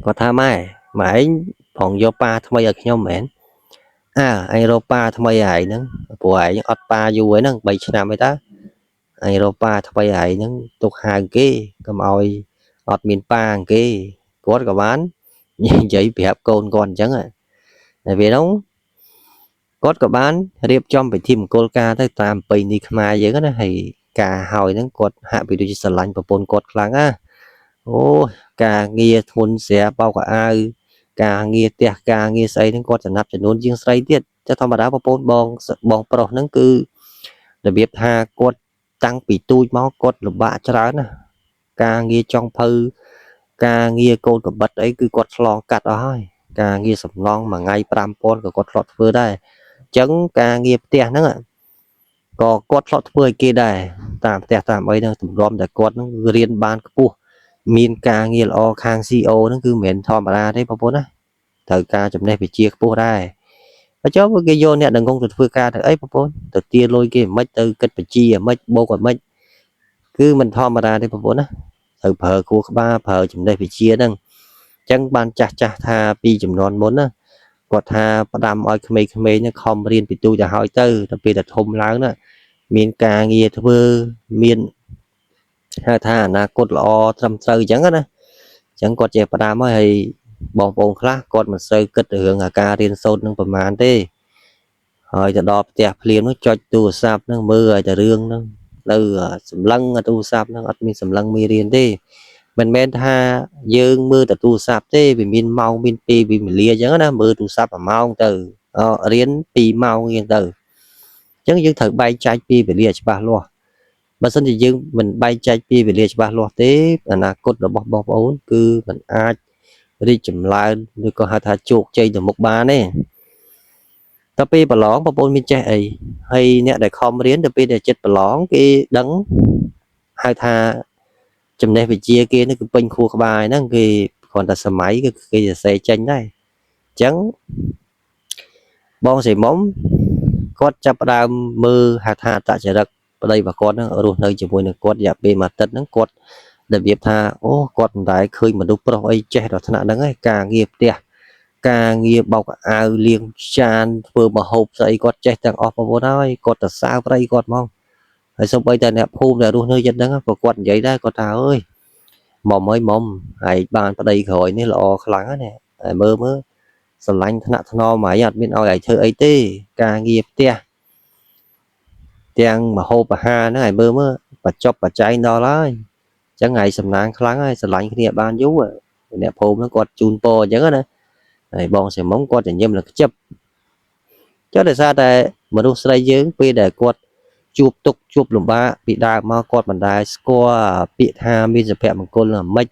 គាត់ថាម៉ែឯងផងយកប៉ាថ្មីឲ្យខ្ញុំមែនឯងរកប៉ាថ្មីឲ្យហ្នឹងព្រោះឯងអត់ប៉ាយូរហើយហ្នឹង3ឆ្នាំហើយតើឯងរកប៉ាថ្មីឲ្យហ្នឹងទុកហៅគេកុំឲ្យអត់មានប៉ាគេគាត់ក៏បាននិយាយប្រាប់កូនគាត់អញ្ចឹងហើយពេលហ្នឹងគាត់ក៏បានរៀបចំពិធីមង្គលការទៅតាមប្រពៃណីខ្មែរយើងណាហើយការហើយហ្នឹងគាត់ហាក់បីដូចជាស្រឡាញ់ប្រពន្ធគាត់ខ្លាំងណាអូការងារធ្ងន់ស្រាបោកអាវការងារផ្ទះការងារស្អីហ្នឹងគាត់ចំណាប់ចំនួនជាងស្រីទៀតតែធម្មតាប្រពន្ធបងប្រុសហ្នឹងគឺរបៀបថាគាត់តាំងពីទូចមកគាត់លំបាកច្រើនណាការងារចុងភៅការងារកូនកបិតអីគឺគាត់ឆ្លងកាត់អស់ហើយការងារសំឡងមួយថ្ងៃ5000ក៏គាត់ធ្លាប់ធ្វើដែរអញ្ចឹងការងារផ្ទះហ្នឹងក៏គាត់ធ្លាប់ធ្វើឲ្យគេដែរតាមផ្ទះតាមអីហ្នឹងទម្រាំតែគាត់ហ្នឹងរៀនបានខ្ពស់មានការងារល្អខាង CEO ហ្នឹងគឺមិនមែនធម្មតាទេបងប្អូនណាត្រូវការចំណេះវិជ្ជាខ្ពស់ដែរអញ្ចឹងគេយកអ្នកនឹងងទៅធ្វើការទៅអីបងប្អូនទៅទាលុយគេមិនទៅគិតបជាមិនបោកឲ្យមិនគឺមិនធម្មតាទេបងប្អូនណាត្រូវប្រើគួរក្បាលប្រើចំណេះវិជ្ជាហ្នឹងអញ្ចឹងបានចាស់ថាពីចំនួនមុនណាគាត់ថាផ្ដាំឲ្យក្មេងៗខំរៀនពីទូទៅហើយទៅពេលតែធំឡើងណាមានការងារធ្វើមានហៅថាអនាគតល្អត្រឹមត្រូវអញ្ចឹងណាអញ្ចឹងគាត់ចេះផ្ដាំហើយបងប្អូនខ្លះគាត់មិនសូវគិតរឿងការរៀនសូត្រនឹងប្រហែលទេហើយទៅដល់ផ្ទះភ្លាមនោះចុចទូរស័ព្ទនឹងមើលឲ្យតែរឿងហ្នឹងនៅសម្លឹងទូរស័ព្ទហ្នឹងអត់មានសម្លឹងមេរៀនទេមិនមែនថាយើងមើលតែទូរស័ព្ទទេវាមានម៉ោងមានពេលវេលាអញ្ចឹងណាមើលទូរស័ព្ទ1ម៉ោងទៅរៀន2ម៉ោងអញ្ចឹងទៅអញ្ចឹងយើងត្រូវបែងចែកពេលវេលាច្បាស់លាស់បើមិនជាយើងមិនបែងចែកពេលវេលាច្បាស់លាស់ទេអនាគតរបស់បងប្អូនគឺមិនអាចរីកចម្រើនឬក៏ហៅថាជោគជ័យទៅមុខបានទេតែពេលប្រឡងបងប្អូនមានចេះអីហើយអ្នកដែលខំរៀនទៅពេលដែលចិត្តប្រឡងគេដឹងហៅថាចំណេះវិជ្ជាគេនេះគឺពេញខួរក្បាលហ្នឹងគេគ្រាន់តែសម័យគឺគេសរសេរចេញដែរអញ្ចឹងបងស្រីមុំគាត់ចាប់ផ្ដើមមើលហៅថាអត្តចរិតប្តីរបស់គាត់ហ្នឹងរស់នៅជាមួយនឹងគាត់រយៈពេលមួយអាទិត្យហ្នឹងគាត់របៀបថាអូគាត់មិនដែលឃើញមនុស្សប្រុសអីចេះដល់ថ្នាក់ហ្នឹងឯងការងារផ្ទះការងារបោកអាវលាងចានធ្វើម្ហូបស្អីគាត់ចេះទាំងអស់បងប្អូនហើយគាត់ទៅសើប្តីគាត់ហ្មងហើយសូម្បីតែអ្នកភូមិដែលរស់នៅចិត្តហ្នឹងក៏គាត់និយាយដែរគាត់ថាអើយមុំអើយមុំហើយបានប្តីក្រោយនេះល្អខ្លាំងណាស់ហើយមើលស្រឡាញ់ថ្នាក់ថ្នមហើយអត់មានឲ្យធ្វើអីទេការងារផ្ទះទាំងម្ហូបអាហារហ្នឹងហើយមើលបច្ចុប្បន្នបច្ច័យដល់ហើយអញ្ចឹងហើយសំណាងខ្លាំងហើយស្រឡាញ់គ្នាបានយូរអ្នកភូមិហ្នឹងគាត់ជូនពរអញ្ចឹងណាហើយបងសៀមុំគាត់ញញឹមនឹងខ្ជិបចុះដោយសារតែមនុស្សស្រីយើងពេលដែលគាត់ជួបទុកជួបលំបាកពីដើមមកគាត់មិនដែលស្គាល់ពាក្យថាមានសុភមង្គលយ៉ាងម៉េច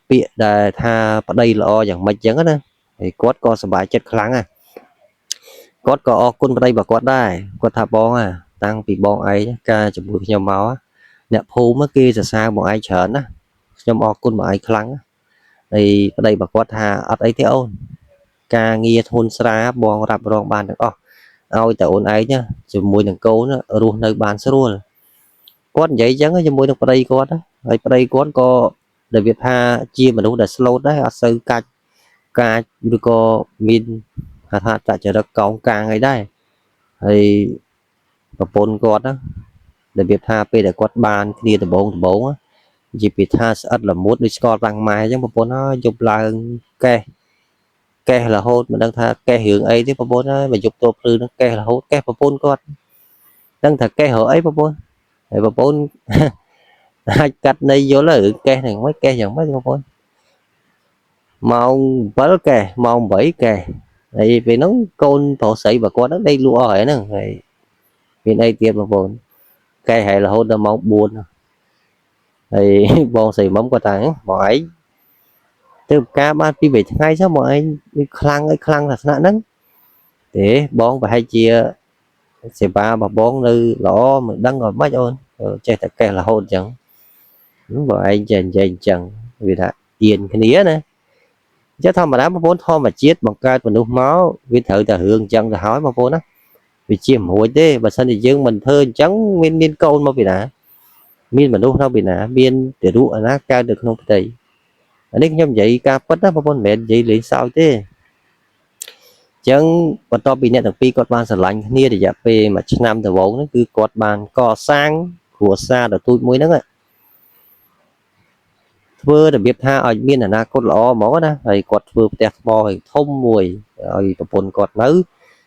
ពាក្យដែលថាប្តីល្អយ៉ាងម៉េចអញ្ចឹងណាហើយគាត់ក៏សប្បាយចិត្តខ្លាំងណាគាត់ក៏អរគុណប្តីរបស់គាត់ដែរគាត់ថាបងតាំងពីបងឯងការជាមួយខ្ញុំមកអ្នកភូមិគេសរសើរបងឯងច្រើនណាខ្ញុំអរគុណបងឯងខ្លាំងហើយប្តីរបស់គាត់ថាអត់អីទេអូនការងារធ្ងន់ស្រាបងរ៉ាប់រងបានទាំងអស់ឲ្យតែអូនឯងជាមួយនឹងកូនរស់នៅបានស្រួលគាត់និយាយអញ្ចឹងជាមួយនឹងប្តីគាត់ហើយប្តីគាត់ក៏របៀបថាជាមនុស្សដែលស្លូតដែរអត់សូវកាច់ឬក៏មានថាចរិតកោងកាងអីដែរហើយប្រពន្ធគាត់របៀបថាពេលដែលគាត់បានគ្នាដំបងនិយាយពីថាស្អិតល្មួតដូចស្គាល់តាំងម៉ែអញ្ចឹងប្រពន្ធយប់ឡើងកេះ kè là hôn mình đang tha kè hưởng ấy thế bố nó mà dục tô phư nó kè là hôn kè bố con đang thật kè hở ấy bố thì bố hai cách này vô là kè này mấy kè chẳng mấy bố mong bớ kè mong bảy kè thì vì nó con thổ sĩ bà con nó đây lúa hỏi nè vì đây tiệm bố kè hay là hôn là mong buồn thì bọn sĩ mong có thằng mọi từ ca ba đi về ngay sao mọi khăn là nạn nắng để bọn và hai chia sẽ ba bà bọn nơi lõ mình đăng rồi mấy ơn chơi thật kè là hôn chẳng bọn anh dần chẳng vì đã tiền cái nía nè chứ thôi mà đá mà bốn thôi mà chết bằng cái mình đục máu vì thử ta hương chẳng là hỏi mà bốn á vì chiếm hối thế và sân thì dương mình thơ trắng miên miên câu mà vì đã miên mà đục nó bị nã miên để đu ở nát ca được không thấy anh ấy nhầm vậy ca bất đó mà bốn mẹ vậy lý sao thế chẳng còn to bị nhận được pi cọt ban sờ lạnh nia để dạp về mà năm từ vốn nó cứ cọt bàn cò sang của xa được tôi mới nữa vừa để biết tha ở miền là na cốt lọ mỏ đó rồi cọt vừa tẹt bò thông mùi rồi tập bồn cọt nấu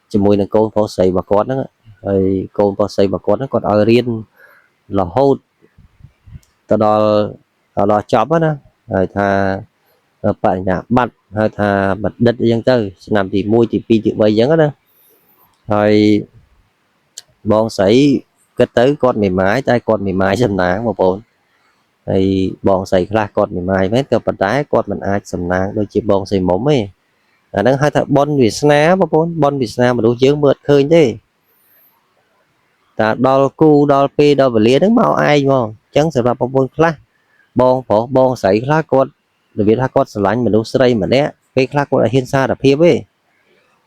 chỉ mùi là cô phô xây bà cọt đó rồi cô phô xây bà cọt nó còn ở riêng là hốt tao đo chóp đó rồi tha bạn nhà bắt hay tha bật đất dân tư làm thì mui thì pi thì bây giờ đó rồi bọn sấy kết tới con mì mái tay con mì mái sầm náng một bốn thì bọn sấy là con mì mái mấy cái bật đá con mình ai sầm náng đôi chỉ bọn sấy mỏng ấy đang hai thợ bon Việt Nam mà bon Việt Nam mà đủ chướng mượt khơi thế ta đo cu đo pi đo vật lý đứng mau ai mà chẳng sẽ là bon khác bon phổ bon sấy khác con để biết là con sờ lạnh mình đủ sấy mà đấy cái khác con là hiên xa là phê ấy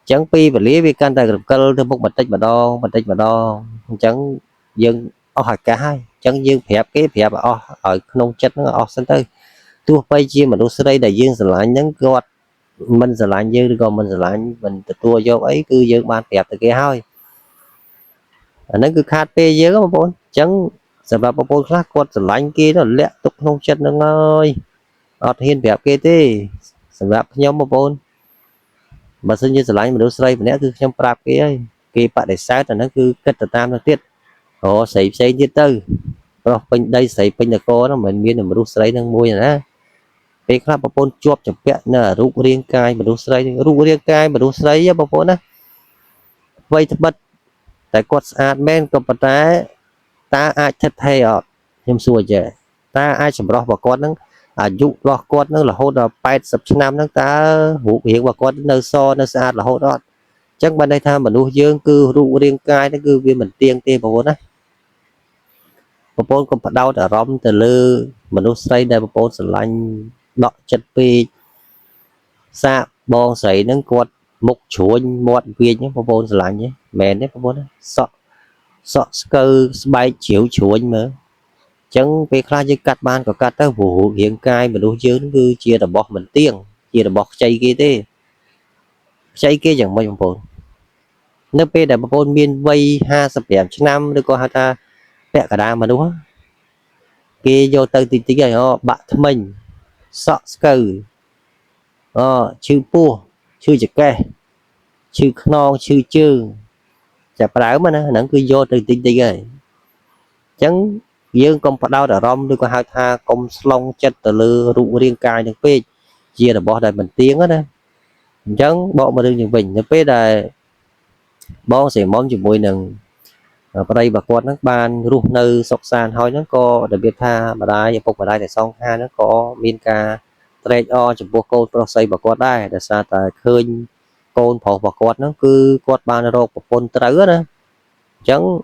chẳng pi vật lý vì can tài cơ theo một bật tích mà đo chẳng dân ở hạt cả hai chẳng dương phép cái phép ở nông chất nó ở sân tới tua bay chia mà đủ sấy đại dương sờ lạnh những con mình sờ lạnh như còn mình sờ lạnh mình tua vô ấy cứ dương ban phép từ kia thôi nó cứ khát pe dớ mà bốn chẳng sờ vào bốn khác con sờ lạnh kia nó lẹ tục nông chất nó ơi ở hiên phép kia thế sờ vào nhóm mà bốn mà sinh như sờ lạnh mình đủ sấy mình cứ trong prap kia kia bạn để sai là nó cứ cất từ tam nó tiết họ xây như tư rồi bên đây xây bên là cô nó mình miên là mình đủ sấy nó môi nè cái khác mà bốn chuột chụp vẹn là rú riêng cai mà đủ sấy á bốn á vậy thì bật tại quạt men có bật ta ai thật hay ở thêm xua vậy ta ai chấm rõ bà con nó dụ lo con nó là hôn là bay sập năm nó ta hữu hiện bà con nơi so nơi xa là hôn đó chắc bên đây tham mà nuôi dương cư rú riêng cai nó cứ vì mình tiên tiên bà bốn á bà bốn còn bắt đầu đã rõm từ lư mà nuôi xây đây bà bốn sẽ lanh đọ chất pi xa bon sấy nó quạt mục chuối mọt viên nhé bà bốn sẽ lanh nhé mẹ đấy bà bốn á sợ cơ bay chiếu chuối mà chẳng việc ra như cắt ban của cắt tới vụ hiện cai mà đối chướng cứ chia là bọc mình tiền chia là bọc chay kia thế chay kia chẳng bao nhiêu nước pe để bồn miên vây 50 năm được có ta vẽ cả đám mà đúng không kia vô tới tí tí rồi bạn thân mình sợ cơ chữ pua chữ chữ kè chữ non chữ chữ chả phải mà nó cứ vô từ tí tí rồi chẳng dương công bắt đầu đã rom đưa qua hai tha công long chất từ lư rụng riêng cài được pe chia là bỏ đại mình tiếng đó chẳng bỏ mà đừng như mình được pe đại bỏ sẽ món chỉ mùi nừng ở đây bà con nước ban rụng nơi sọc sàn thôi nó có đặc biệt tha mà đây phục mà đây để xong ha nó có miên ca trade o chụp bộ cô pro xây bà con đây để xa tại khơi côn phổ bà con nó cứ con ban rô bà con trớ đó chẳng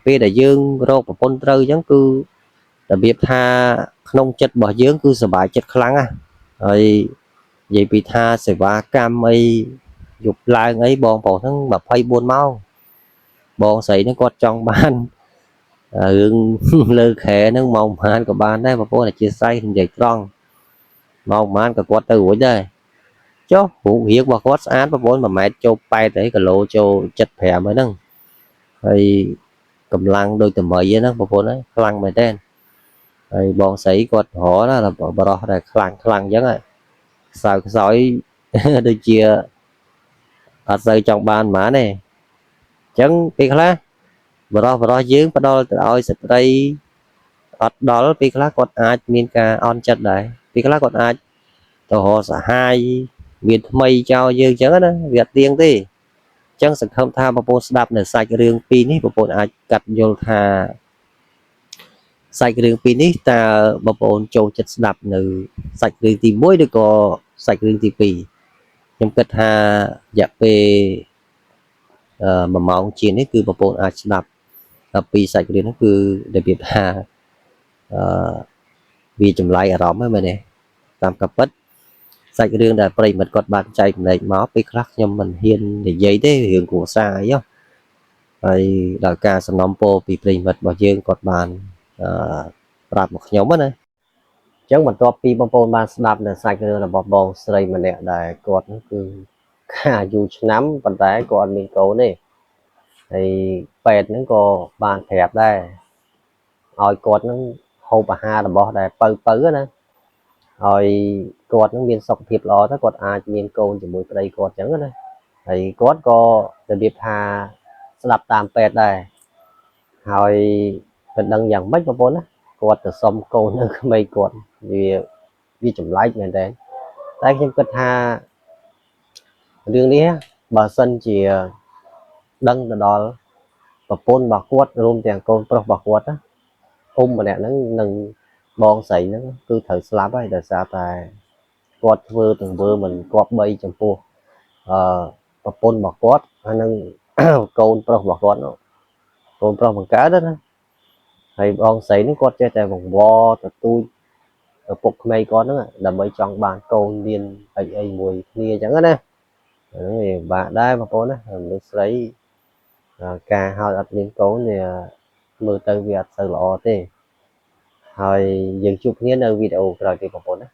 vì đại dương rô bà con trớ chẳng cứ đặc biệt tha nông chất bỏ dưỡng cứ sợ bài chất kháng rồi vậy bị tha sẽ va cam ấy dục lại ấy bọn bỏ thằng mà phay buôn mau bọn xảy nó có trong ban hướng lơ khẽ nó mong man của ban đấy mà cô là chia say hình vậy tròn mong man của quát từ đây chó vụ hiệp và quát án và bốn mà mẹ cho bay tới cả lô cho chất phèo mới nâng rồi cầm lăng đôi tầm mời với nó một bốn đấy lăng mày tên rồi bọn sĩ quật họ đó là bọn đó là khlang giống này sao sỏi ដូចជាអត់សូវចង់បានហ្មងទេអញ្ចឹងពេលខ្លះបរោះយើងផ្ដល់ទៅឲ្យស្ត្រីអត់ដល់ពេលខ្លះគាត់អាចមានការអន់ចិត្តដែរពេលខ្លះគាត់អាចទៅរកសហាយមានថ្មីចោលយើងអញ្ចឹងណាវាអត់ទៀងទេអញ្ចឹងសង្ឃឹមថាបងប្អូនស្ដាប់នៅសាច់រឿងពីរនេះបងប្អូនអាចកាត់យល់ថាសាច់រឿងពីរនេះតើបងប្អូនចូលចិត្តស្ដាប់នៅសាច់រឿងទី1ឬក៏សាច់រឿងទី2ខ្ញុំគិតថារយៈពេល1ម៉ោងជាងនេះគឺបងប្អូនអាចស្ដាប់ពីសាច់រឿងហ្នឹងគឺរបៀបថាវាចម្លែកអារម្មណ៍ហ្នឹងមែនទេតាមការពិតសាច់រឿងដែលប្រិមិត្តគាត់បានចែកម្លែកមកពេលខ្លះខ្ញុំមិនហ៊ាននិយាយទេរឿងគ្រួសារអីហ៎ហើយដល់ការសំណូមពរពីប្រិមិត្តរបស់យើងគាត់បានប្រាប់មកខ្ញុំណាអញ្ចឹងបន្ទាប់ពីបងប្អូនបានស្ដាប់នៅសាច់រឿងរបស់បងស្រីម្នាក់ដែលគាត់គឺអាយុឆ្នាំប៉ុន្តែគាត់អត់មានកូនទេហើយពេទ្យហ្នឹងក៏បានប្រាប់ដែរឲ្យគាត់ហ្នឹងហូបអាហាររបស់ដែលពៅណាហើយគាត់នឹងមានសុខភាពល្អទៅគាត់អាចមានកូនជាមួយប្តីគាត់អញ្ចឹងណាហើយគាត់ក៏របៀបថាស្ដាប់តាមពេទ្យដែរហើយមិនដឹងយ៉ាងម៉េចបងប្អូនណាគាត់ទៅសុំកូននៅក្មេងគាត់វាចម្លែកមែនទេតែខ្ញុំគិតថារឿងនេះបើសិនជាដឹងទៅដល់ប្រពន្ធរបស់គាត់រួមទាំងកូនប្រុសរបស់គាត់ណាម្នាក់ហ្នឹងនឹងបងស្រីហ្នឹងគឺត្រូវស្លាប់ហើយដោយសារតែគាត់ធ្វើទង្វើមិនគប្បីចំពោះប្រពន្ធរបស់គាត់ហើយនឹងកូនប្រុសរបស់គាត់កូនប្រុសបង្កើតណាហើយបងស្រីហ្នឹងគាត់ចេះតែវង្វរទទូចឪពុកក្មេងគាត់ហ្នឹងដើម្បីចង់បានកូនមានអីមួយគ្នាអញ្ចឹងណាហ្នឹងវាបាក់ដែរបងប្អូនណាមនុស្សស្រីការឲ្យអត់មានកូនវាមើលទៅវាអត់សូវល្អទេហើយយើងជួបគ្នានៅវីដេអូក្រោយទៀតបងប្អូនណា